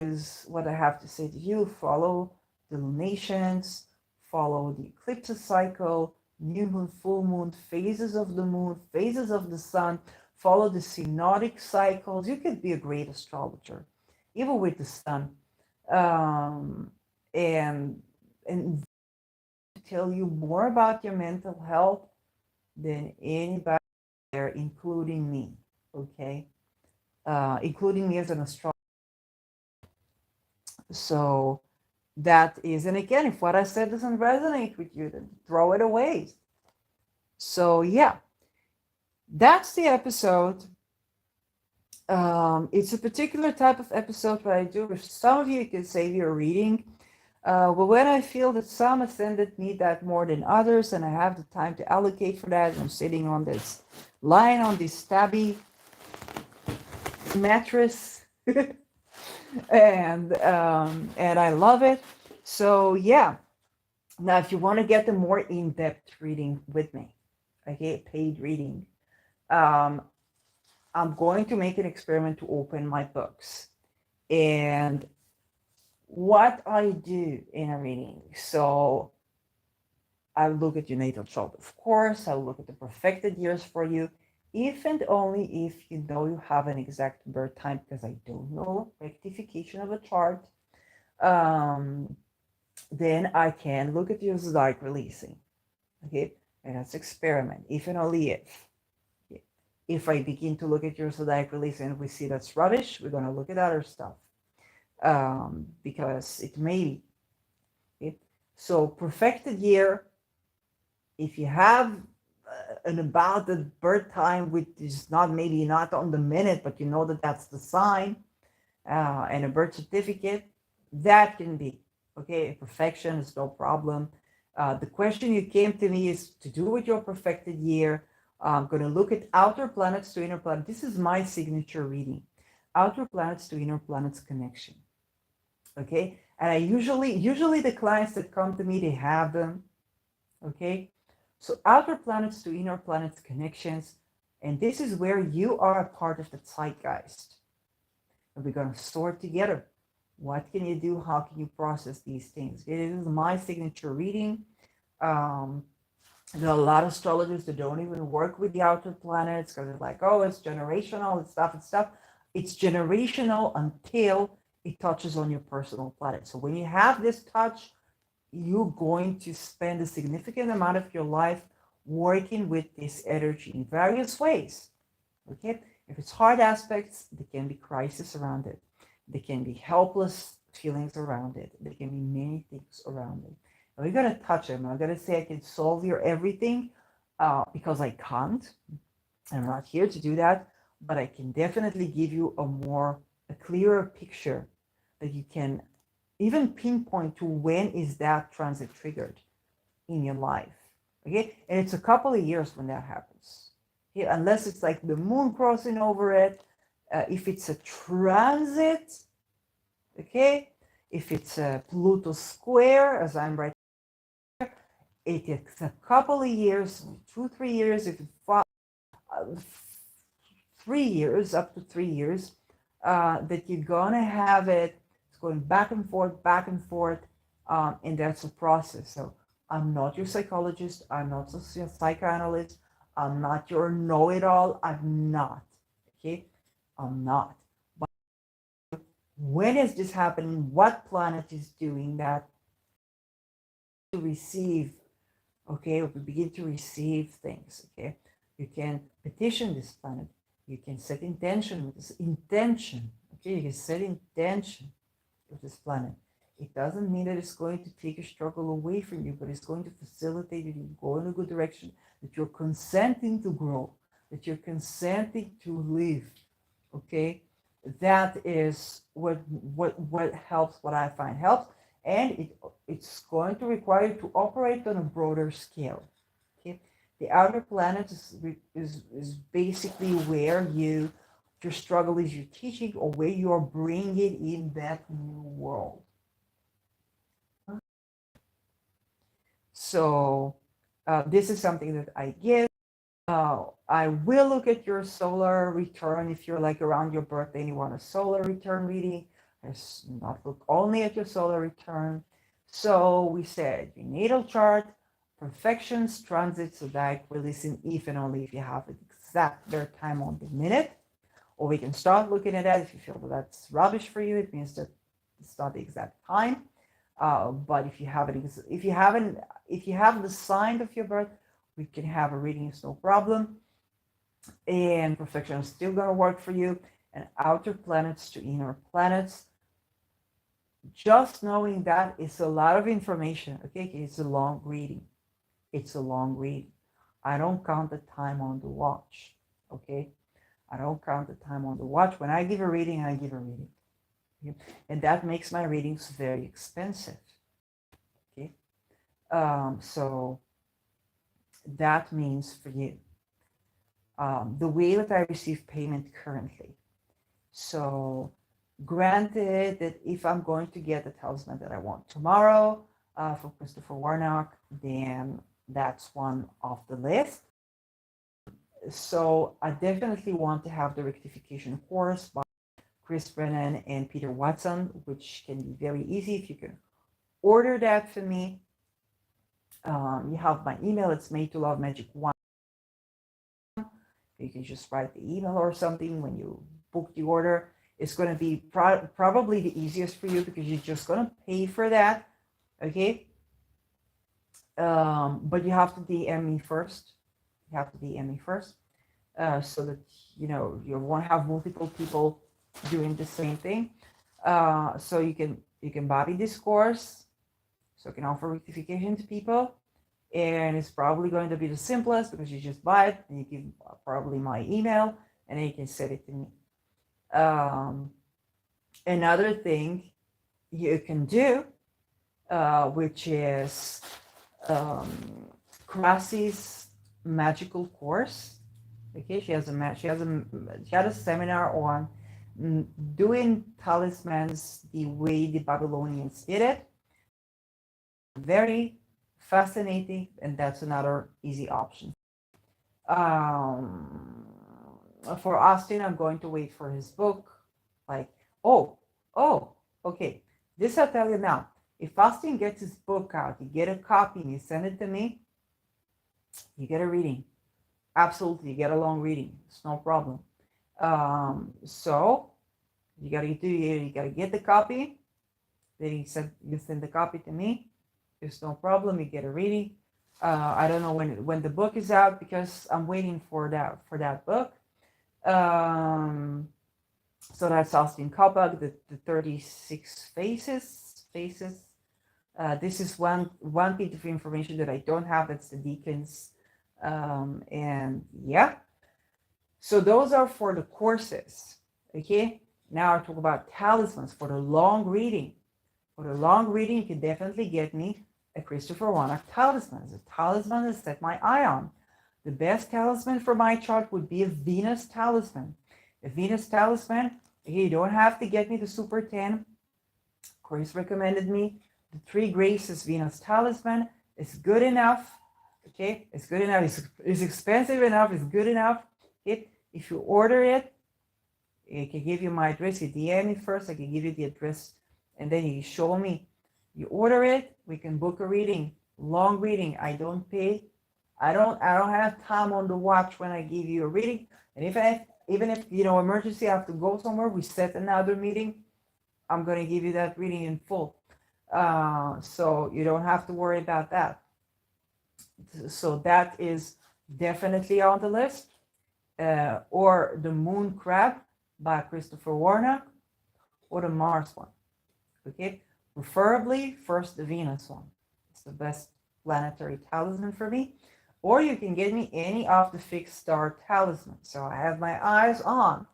is what I have to say to you. Follow the lunations, follow the eclipse cycle, new moon, full moon, phases of the moon, phases of the sun, follow the synodic cycles. You could be a great astrologer, even with the sun. And tell you more about your mental health than anybody there, including me, okay? Including me as an astrologer. So that is, and again, if what I said doesn't resonate with you, then throw it away. So yeah, that's the episode. It's a particular type of episode what I do. With some of you can say you're reading, but when I feel that some ascendant need that more than others, and I have the time to allocate for that, I'm sitting on this, lying on this stabby mattress, and I love it. So yeah. Now, if you want to get the more in-depth reading with me, okay, paid reading, I'm going to make an experiment to open my books. And what I do in a reading, so I look at your natal chart, of course, I look at the perfected years for you, if and only if you know you have an exact birth time, because I don't know rectification of a chart. Then I can look at your zodiac releasing, okay? And that's experiment, if and only if. If I begin to look at your zodiac releasing and we see that's rubbish, we're gonna look at other stuff, because it may be. Okay? So perfected year, if you have an about the birth time, which is not maybe not on the minute, but you know that that's the sign, and a birth certificate, that can be. Okay, perfection is no problem. The question you came to me is to do with your perfected year. I'm going to look at outer planets to inner planets. This is my signature reading. Outer planets to inner planets connection. Okay. And I usually the clients that come to me, they have them. Okay. So outer planets to inner planets connections. And this is where you are a part of the zeitgeist. And we're going to sort together. What can you do? How can you process these things? It is my signature reading. There are a lot of astrologers that don't even work with the outer planets because they're like, oh, it's generational, it's stuff. It's generational until it touches on your personal planet. So when you have this touch, you're going to spend a significant amount of your life working with this energy in various ways. Okay, if it's hard aspects, there can be crisis around it. There can be helpless feelings around it. There can be many things around it. And we're gonna touch them. I'm gonna say I can solve your everything because I can't. I'm not here to do that, but I can definitely give you a clearer picture that you can even pinpoint to when is that transit triggered in your life. Okay, and it's a couple of years when that happens. Okay? Unless it's like the moon crossing over it. If it's a transit, okay, if it's a Pluto square, as I'm right here, it takes a couple of years, 2-3 years, if it's 3 years, up to 3 years, that you're gonna have it. It's going back and forth, and that's a process. So I'm not your psychologist. I'm not a psychoanalyst. I'm not your know-it-all. I'm not. Okay, I'm not. But when is this happening? What planet is doing that? To receive, okay, or we begin to receive things. Okay, you can petition this planet. You can set intention with this intention. Okay, you can set intention with this planet. It doesn't mean that it's going to take a struggle away from you, but it's going to facilitate you to go in a good direction, that you're consenting to grow, that you're consenting to live. Okay, that is what helps, what I find helps, and it's going to require you to operate on a broader scale. Okay, the outer planet is basically where your struggle is, your teaching, or where you are bringing in that new world. So this is something that I give. I will look at your solar return if you're like around your birthday and you want a solar return reading. I not look only at your solar return. So we said your natal chart, perfections, transits, zodiac, releasing if and only if you have exact their time on the minute. Or we can start looking at that if you feel that that's rubbish for you. It means that it's not the exact time. But if you have the sign of your birth, we can have a reading, it's no problem. And perfection is still going to work for you. And outer planets to inner planets. Just knowing that is a lot of information. Okay, it's a long reading. It's a long read. I don't count the time on the watch. Okay, I don't count the time on the watch. When I give a reading, I give a reading. Okay? And that makes my readings very expensive. Okay, so that means for you the way that I receive payment currently. So granted that if I'm going to get the talisman that I want tomorrow from Christopher Warnock, then that's one off the list. So I definitely want to have the rectification course by Chris Brennan and Peter Watson, which can be very easy if you can order that for me. You have my email. It's made2lovemagic1. You can just write the email or something when you book the order. It's going to be probably the easiest for you because you're just going to pay for that. Okay. But you have to DM me first. You have to DM me first so that, you won't have multiple people doing the same thing. So you can buy this course. So I can offer rectification to people. And it's probably going to be the simplest because you just buy it and you give probably my email and then you can send it to me. Another thing you can do, which is classes magical course. Okay, she had a seminar on doing talismans the way the Babylonians did it. Very fascinating, and that's another easy option. Um, for Austin, I'm going to wait for his book. Like, oh, okay. This I'll tell you now. If Austin gets his book out, you get a copy and you send it to me, you get a reading. Absolutely, you get a long reading. It's no problem. So you gotta get the copy. Then you send the copy to me. It's no problem. You get a reading. I don't know when the book is out because I'm waiting for that book. So that's Austin Kopach, the 36 faces. This is one bit of information that I don't have. That's the deacons. And yeah, so those are for the courses. Okay, now I talk about talismans for the long reading. For the long reading, you can definitely get me a Christopher Warnock talisman. It's a talisman that set my eye on. The best talisman for my chart would be a Venus talisman. A Venus talisman, you don't have to get me the Super 10. Chris recommended me the Three Graces Venus talisman. It's good enough. Okay, it's good enough. It's expensive enough. It's good enough. If you order it, I can give you my address. You DM me first. I can give you the address, and then you show me. You order it. We can book a reading. Long reading. I don't pay. I don't have time on the watch when I give you a reading. And even if emergency, I have to go somewhere, we set another meeting. I'm gonna give you that reading in full. So you don't have to worry about that. So that is definitely on the list. Or the Moon Crab by Christopher Warnock, or the Mars one. Okay, preferably first the Venus one. It's the best planetary talisman for me. Or you can get me any of the fixed star talismans. So I have my eyes on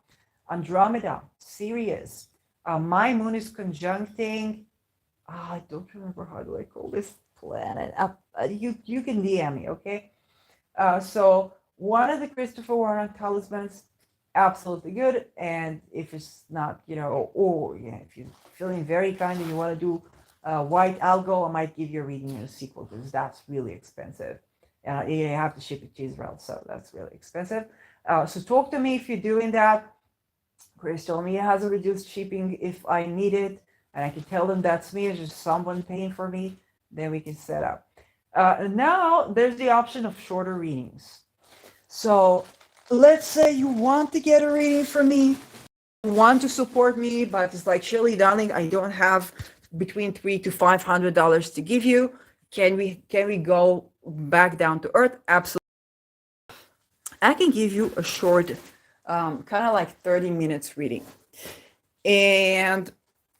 Andromeda, Sirius. My moon is conjuncting. I don't remember how do I call this planet. You can DM me, okay? So one of the Christopher Warnock talismans, absolutely good. And if it's not, if you're feeling very kind and you want to do white algo, I might give you a reading in a sequel because that's really expensive. You have to ship it to Israel, so that's really expensive. So talk to me if you're doing that. Chris told me it has a reduced shipping if I need it, and I can tell them that's me. It's just someone paying for me. Then we can set up. Now there's the option of shorter readings. So let's say you want to get a reading from me, you want to support me, but it's like, Shirley, darling, I don't have between $300 to $500 to give you. Can we go back down to earth? Absolutely. I can give you a short, kind of like 30 minutes reading. And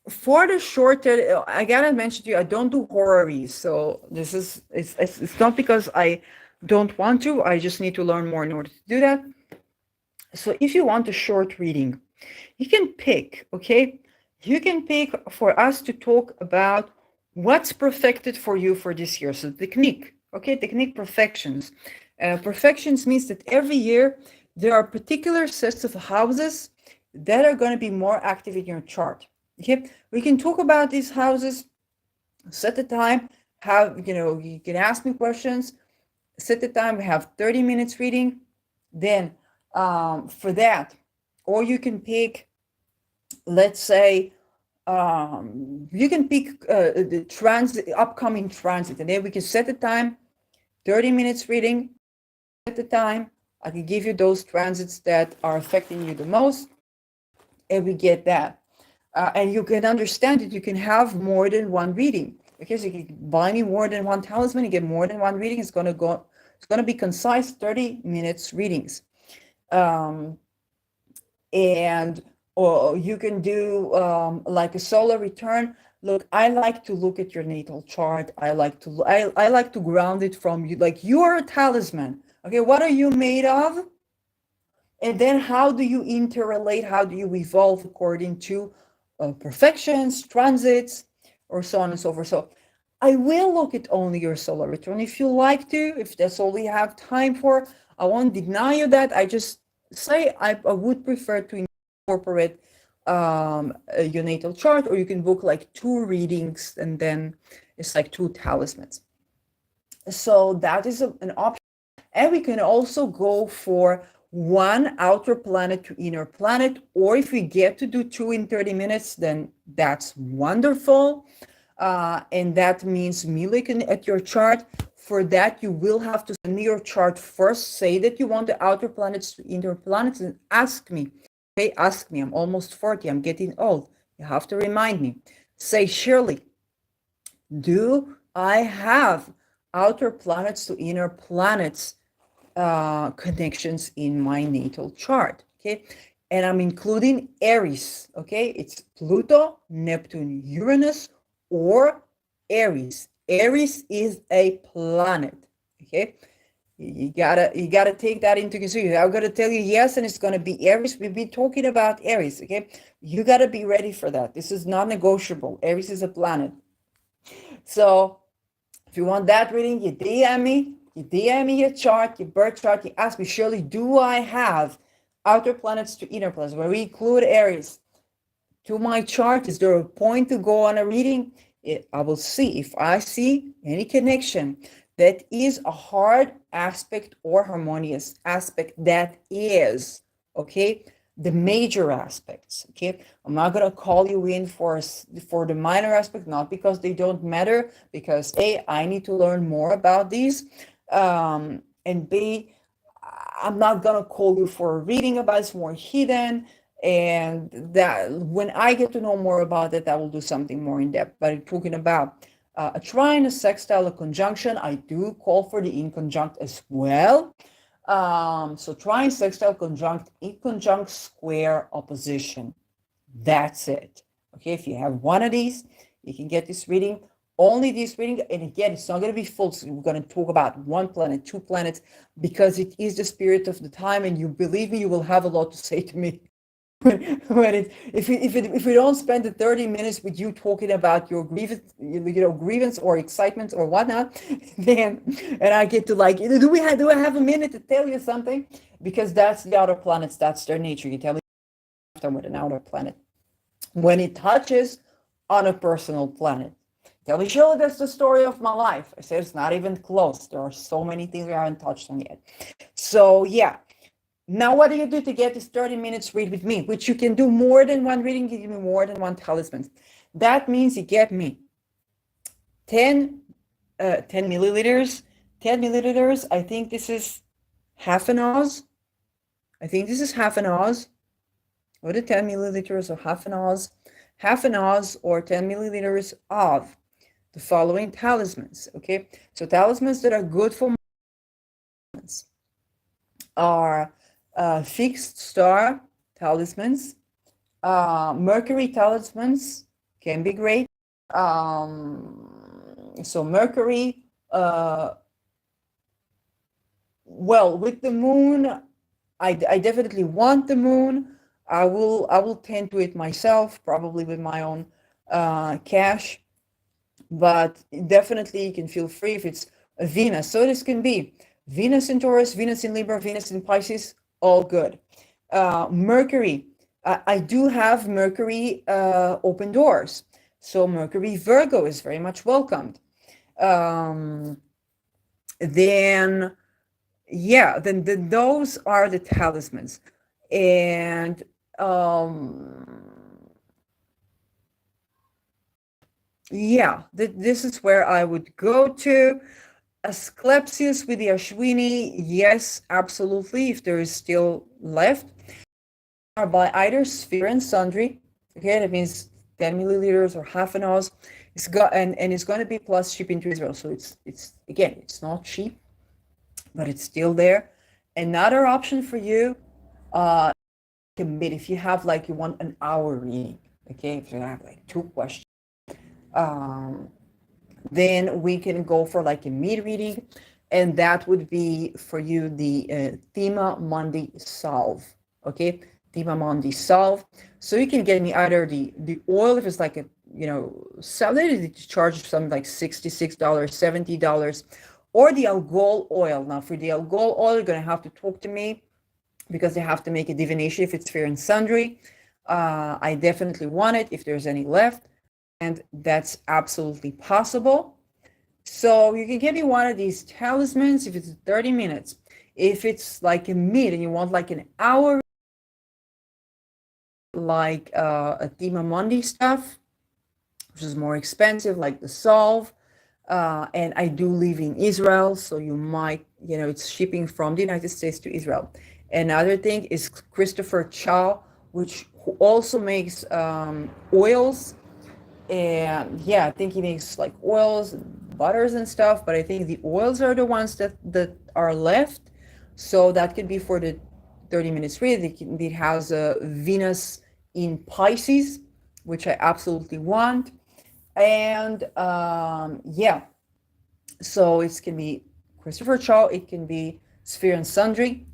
for the short, I gotta mention to you, I don't do horror reads. So it's not because I don't want to, I just need to learn more in order to do that. So if you want a short reading, you can pick, okay? You can pick for us to talk about what's perfected for you for this year. So technique, okay? Technique perfections. Perfections means that every year there are particular sets of houses that are going to be more active in your chart. Okay, we can talk about these houses, set the time, you can ask me questions, set the time, we have 30 minutes reading. Then for that, or you can pick, let's say, you can pick the upcoming transit, and then we can set the time, 30 minutes reading, set the time. I can give you those transits that are affecting you the most, and we get that. And you can understand that you can have more than one reading, because you can buy me more than one talisman, you get more than one reading. It's going to be concise 30 minutes readings. Or you can do like a solar return. Look, I like to look at your natal chart. I like to ground it from you. Like, you are a talisman. Okay, what are you made of? And then how do you interrelate? How do you evolve according to perfections, transits, or so on and so forth? So I will look at only your solar return if you like to, if that's all we have time for. I won't deny you that. I just say I would prefer to incorporate your natal chart, or you can book like 2 readings and then it's like 2 talismans. So that is an option. And we can also go for 1 outer planet to inner planet, or if we get to do 2 in 30 minutes, then that's wonderful. And that means me looking at your chart. For that, you will have to send me your chart first. Say that you want the outer planets to inner planets and ask me. Okay, ask me. I'm almost 40. I'm getting old. You have to remind me. Say, Shirley, do I have outer planets to inner planets connections in my natal chart? Okay, and I'm including Aries. Okay, it's Pluto, Neptune, Uranus, or Aries. Aries is a planet. Okay, you gotta take that into consideration. I'm gonna tell you yes, and it's gonna be Aries. We'll be talking about Aries. Okay, you gotta be ready for that. This is not negotiable. Aries is a planet. So if you want that reading, you DM me. You DM me your chart, your birth chart. You ask me, Shirley, do I have outer planets to inner planets where we include Aries to my chart? Is there a point to go on a reading? I will see. If I see any connection that is a hard aspect or harmonious aspect, that is, okay, the major aspects. Okay, I'm not gonna call you in for the minor aspect, not because they don't matter, because A, I need to learn more about these, and B, I'm not gonna call you for a reading about it's more hidden, and that when I get to know more about it, I will do something more in depth. But talking about a trine, a sextile, a conjunction, I do call for the inconjunct as well. So trine, sextile, conjunct, inconjunct, square, opposition. That's it. Okay, if you have one of these, you can get this reading. Only this reading, and again, it's not going to be full. So we're going to talk about 1 planet, 2 planets, because it is the spirit of the time, and you believe me, you will have a lot to say to me. If we don't spend the 30 minutes with you talking about your grievance or excitement or whatnot, then and I get to like, do I have a minute to tell you something? Because that's the outer planets, that's their nature. You tell me with an outer planet when it touches on a personal planet. Tell me, Sheila, that's the story of my life. I said it's not even close. There are so many things we haven't touched on yet. So yeah. Now, what do you do to get this 30 minutes read with me, which you can do more than 1 reading, give me more than 1 talisman. That means you get me 10 milliliters. 10 milliliters, I think this is half an oz. I think this is half an oz. What are 10 milliliters or half an oz? Half an oz or 10 milliliters of the following talismans. Okay, so talismans that are good for are fixed star talismans. Mercury talismans can be great. So Mercury, well, with the moon, I definitely want the moon. I will tend to it myself, probably with my own cash, but definitely you can feel free if it's a Venus. So this can be Venus in Taurus, Venus in Libra, Venus in Pisces, all good. Mercury, I do have Mercury open doors. So Mercury Virgo is very much welcomed. Then those are the talismans. And this is where I would go to. Asclepius with the Ashwini, yes, absolutely, if there is still left. Are by either Sphere and Sundry. Okay, that means 10 milliliters or half an oz. It's got and it's going to be plus shipping to Israel. So it's again, it's not cheap, but it's still there. Another option for you, commit if you have like you want an hour reading. Okay, if you have like 2 questions. Then we can go for like a mid reading, and that would be for you the Thema Mundi Salve. Okay, Thema Mundi Salve. So you can get me either the oil if it's like a sell it, they charge something like $66, $70, or the Algol oil. Now, for the Algol oil, you're going to have to talk to me because they have to make a divination if it's fair and sundry. I definitely want it if there's any left, and that's absolutely possible. So you can get me one of these talismans if it's 30 minutes. If it's like a meet and you want like an hour, like a Dima Mundi stuff, which is more expensive, like the Solve. And I do live in Israel, so you might, it's shipping from the United States to Israel. Another thing is Christopher Chow, who also makes oils. And yeah, I think he makes like oils, butters and stuff, but I think the oils are the ones that are left. So that could be for the 30 minutes read. It has a Venus in Pisces, which I absolutely want. And yeah, so it can be Christopher Chow, it can be Sphere and Sundry.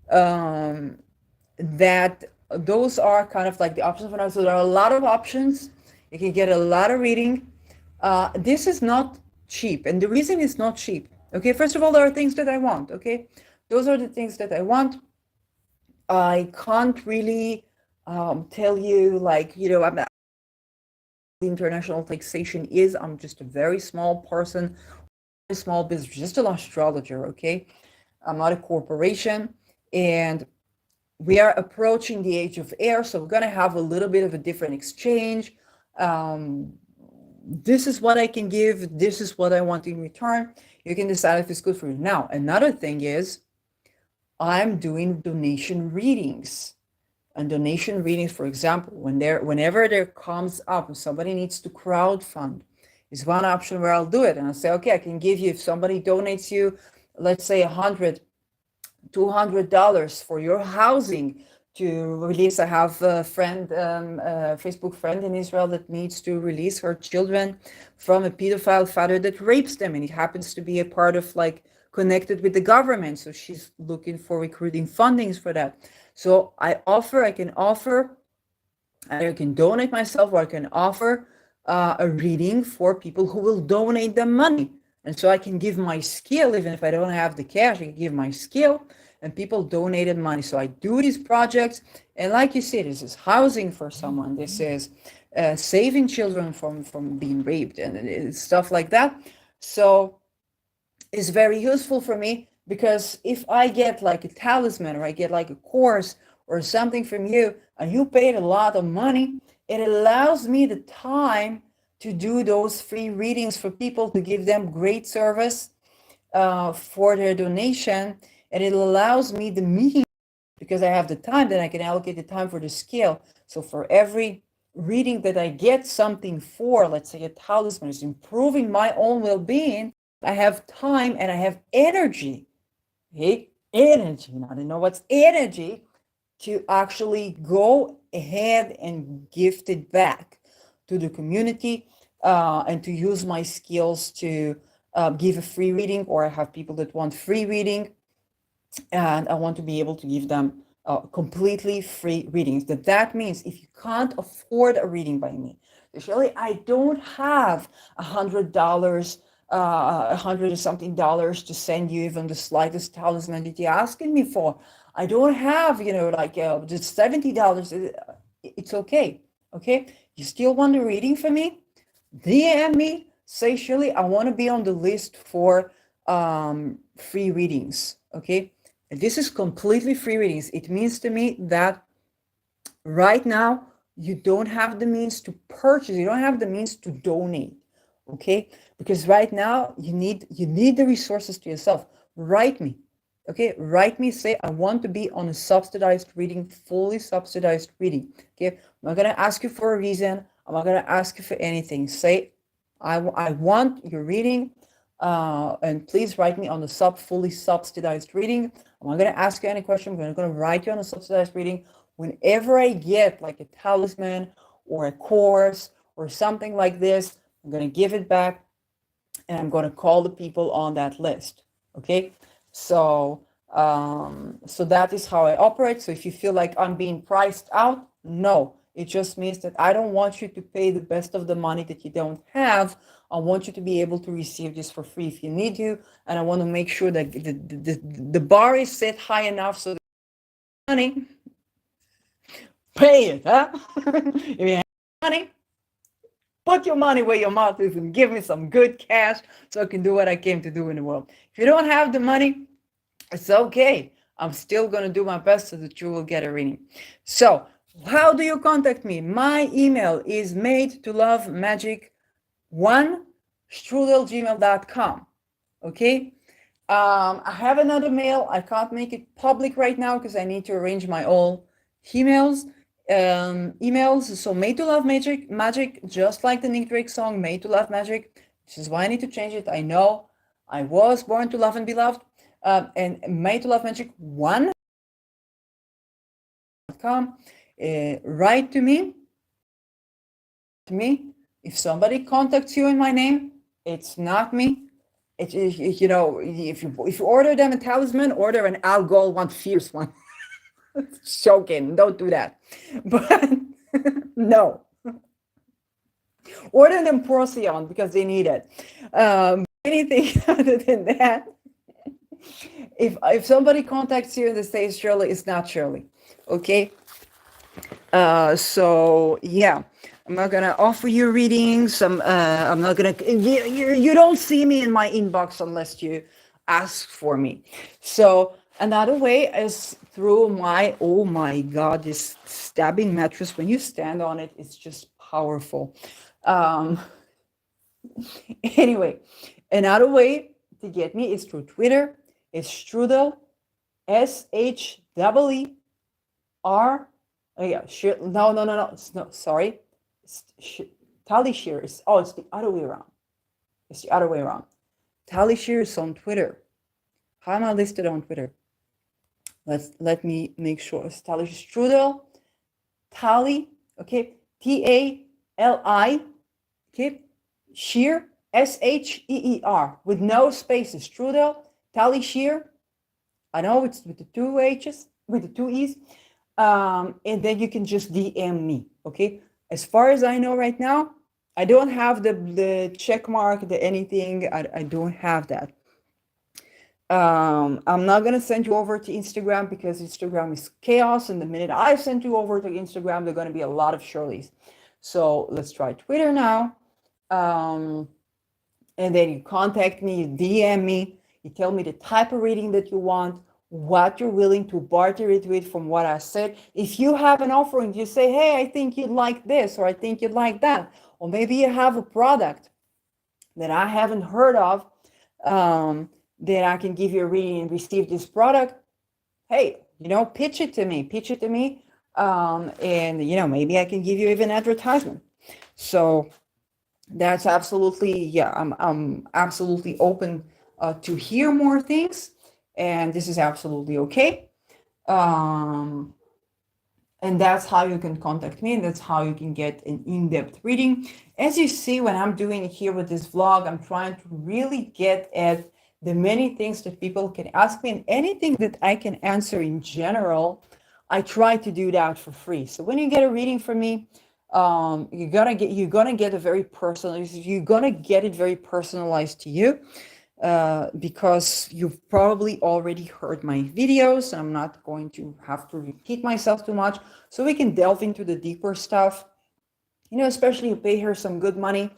That those are kind of like the options for now. So there are a lot of options. You can get a lot of reading. This is not cheap, and the reason it's not cheap, okay, first of all, there are things that I want, okay, those are the things that I want. I can't really tell you, like, I'm not, international taxation is, I'm just a very small person, a small business, just an astrologer, okay, I'm not a corporation, and we are approaching the age of air, so we're going to have a little bit of a different exchange. This is what I can give, this is what I want in return. You can decide if it's good for you. Now, another thing is I'm doing donation readings. And donation readings, for example, whenever there comes up, if somebody needs to crowdfund, is one option where I'll do it. And I'll say, okay, I can give you, if somebody donates you, let's say $100, $200 for your housing to release. I have a friend, a Facebook friend in Israel that needs to release her children from a pedophile father that rapes them. And it happens to be a part of like connected with the government. So she's looking for recruiting fundings for that. So I can offer, I can donate myself, or I can offer a reading for people who will donate the money. And so I can give my skill, even if I don't have the cash, I can give my skill, and people donated money. So I do these projects. And like you said, this is housing for someone. This is saving children from being raped and stuff like that. So it's very useful for me, because if I get like a talisman, or I get like a course or something from you, and you paid a lot of money, it allows me the time to do those free readings for people, to give them great service for their donation. And it allows me the meeting, because I have the time, then I can allocate the time for the skill. So for every reading that I get something for, let's say a talisman is improving my own well-being, I have time and I have energy. Okay? Energy. Now, I know what's energy, to actually go ahead and gift it back to the community, and to use my skills to give a free reading, or I have people that want free reading, and I want to be able to give them completely free readings. That means if you can't afford a reading by me, usually I don't have $100, $100 or something dollars to send you even the slightest talisman that you're asking me for. I don't have, like just $70. It's okay. Okay. You still want a reading from me? DM me, say, Shirley, I want to be on the list for free readings. Okay. And this is completely free readings. It means to me that right now you don't have the means to purchase, you don't have the means to donate. Okay, because right now you need the resources to yourself. Write me. Okay, write me, say, I want to be on a subsidized reading, fully subsidized reading. Okay, I'm not going to ask you for a reason. I'm not going to ask you for anything. Say, I want your reading, and please write me on the fully subsidized reading. I'm not going to ask you any question. I'm going to write you on a subsidized reading. Whenever I get like a talisman or a course or something like this, I'm going to give it back, and I'm going to call the people on that list. Okay. So, so that is how I operate. So if you feel like I'm being priced out, no, It just means that I don't want you to pay the best of the money that you don't have. I want you to be able to receive this for free if you need to. And I want to make sure that the bar is set high enough so that money, pay it, huh? If you have money, put your money where your mouth is and give me some good cash so I can do what I came to do in the world. If you don't have the money, it's okay. I'm still going to do my best so that you will get a reading. So, how do you contact me? My email is made to love magic1@gmail.com. Okay. I have another mail. I can't make it public right now because I need to arrange my all emails. So made to love magic, just like the Nick Drake song, made to love magic. This is why I need to change it. I know I was born to love and be loved. And made to love magic 1.com. Write to me. If somebody contacts you in my name, it's not me. If you order them a talisman, order an Algol one fierce one. Joking, don't do that. But no, order them Procyon because they need it. Anything other than that, if somebody contacts you and they say Shirley, it's not Shirley. Okay. So yeah, I'm not gonna offer you readings. I'm not gonna. You don't see me in my inbox unless you ask for me. So another way is through my, oh my God, this stabbing mattress. When you stand on it, it's just powerful. Anyway, another way to get me is through Twitter. It's Strudel, SHEER. Oh yeah, no, sorry. Tali Shear is, it's the other way around. Tali Shear is on Twitter. How am I listed on Twitter? Let me make sure. It's Tali Strudel, Tali, okay, TALI, okay, Shear, SHEER, with no spaces. Strudel, Tali Shear. I know it's with the two H's, with the two E's. And then you can just DM me, okay? As far as I know right now, I don't have the check mark, the anything. I don't have that. I'm not gonna send you over to Instagram because Instagram is chaos, and the minute I send you over to Instagram, there are gonna be a lot of Shirleys. So let's try Twitter now. And then you contact me, you DM me, you tell me the type of reading that you want, what you're willing to barter it with from what I said. If you have an offering, you say, hey, I think you'd like this, or I think you'd like that. Or maybe you have a product that I haven't heard of, that I can give you a reading and receive this product. Hey, pitch it to me. And, maybe I can give you even advertisement. So that's absolutely, I'm absolutely open to hear more things. And this is absolutely okay. And that's how you can contact me, and that's how you can get an in-depth reading. As you see, when I'm doing it here with this vlog, I'm trying to really get at the many things that people can ask me, and anything that I can answer in general, I try to do that for free. So when you get a reading from me, you're gonna get it very personalized to you. Because you've probably already heard my videos. I'm not going to have to repeat myself too much, so we can delve into the deeper stuff. Especially you pay her some good money,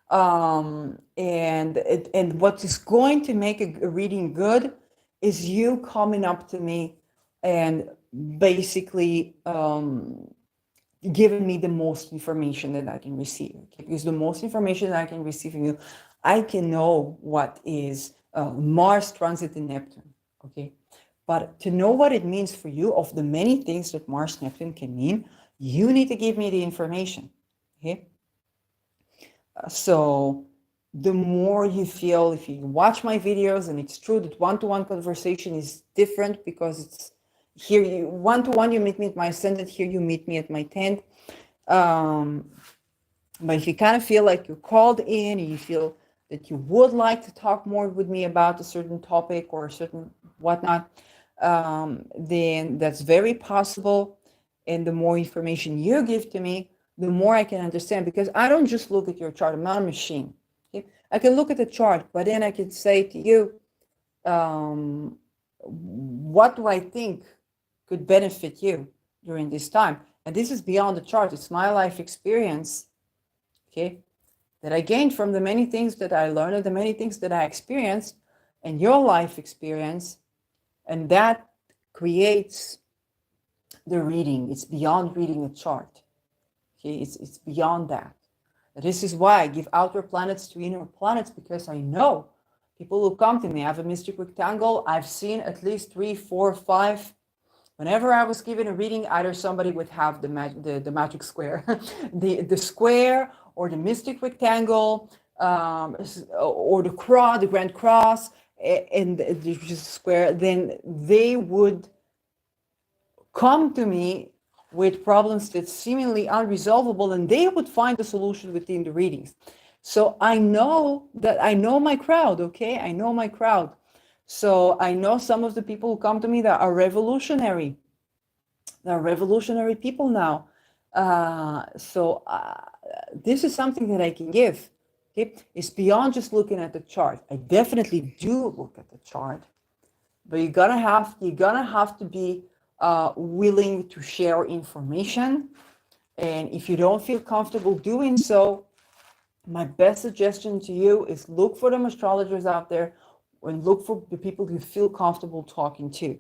and what is going to make a reading good is you coming up to me and basically giving me the most information that I can receive. Because the most information that I can receive from you, I can know what is Mars transit in Neptune, okay? But to know what it means for you, of the many things that Mars Neptune can mean, you need to give me the information, okay? So the more you feel, if you watch my videos, and it's true that one-to-one conversation is different because it's here, one-to-one, you meet me at my ascendant, here you meet me at my 10th. But if you kind of feel like you're called in, and you feel that you would like to talk more with me about a certain topic or a certain whatnot, then that's very possible. and the more information you give to me, the more I can understand, because I don't just look at your chart. I'm not a machine. Okay? I can look at the chart, but then I can say to you, what do I think could benefit you during this time? And this is beyond the chart. It's my life experience, okay, that I gained from the many things that I learned and the many things that I experienced, and your life experience, and that creates the reading. It's beyond reading a chart. Okay, it's beyond that. This is why I give outer planets to inner planets, because I know people who come to me. I have a mystic rectangle. I've seen at least 3, 4, 5. Whenever I was given a reading, either somebody would have the magic square, the square, or the mystic rectangle, or the cross, the grand cross, and the square. Then they would come to me with problems that seemingly unresolvable, and they would find a solution within the readings. So I know my crowd, okay? I know my crowd. So I know some of the people who come to me that are revolutionary. They're revolutionary people now. This is something that I can give. Okay? It's beyond just looking at the chart. I definitely do look at the chart, but you're gonna have to be willing to share information. And if you don't feel comfortable doing so, my best suggestion to you is look for them astrologers out there, and look for the people you feel comfortable talking to.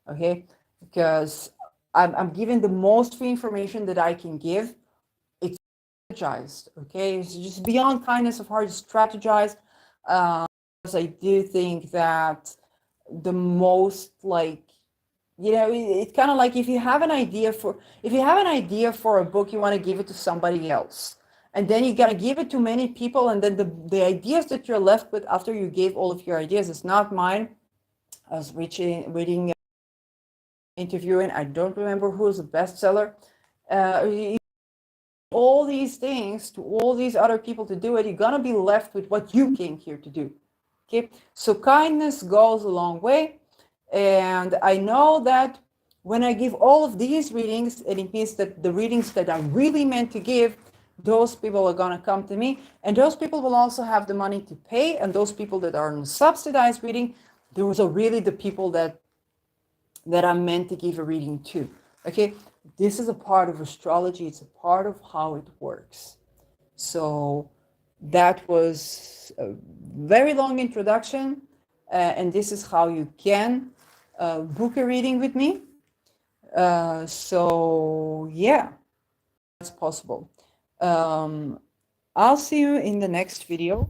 Okay, because I'm giving the most free information that I can give. It's strategized. Okay, it's just beyond kindness of heart, strategized. Because I do think that the most, like, it's kind of like if you have an idea for a book, you want to give it to somebody else, and then you got to give it to many people, and then the ideas that you're left with after you gave all of your ideas is not mine. I was reading, interviewing, I don't remember who's the bestseller, all these things to all these other people to do it. You're gonna be left with what you came here to do. Okay, so kindness goes a long way. And I know that when I give all of these readings, and it means that the readings that I'm really meant to give, those people are going to come to me, and those people will also have the money to pay. And those people that are in subsidized reading, those are really the people that I'm meant to give a reading to. Okay, this is a part of astrology. It's a part of how it works. So that was a very long introduction, and this is how you can book a reading with me. So yeah, that's possible. I'll see you in the next video.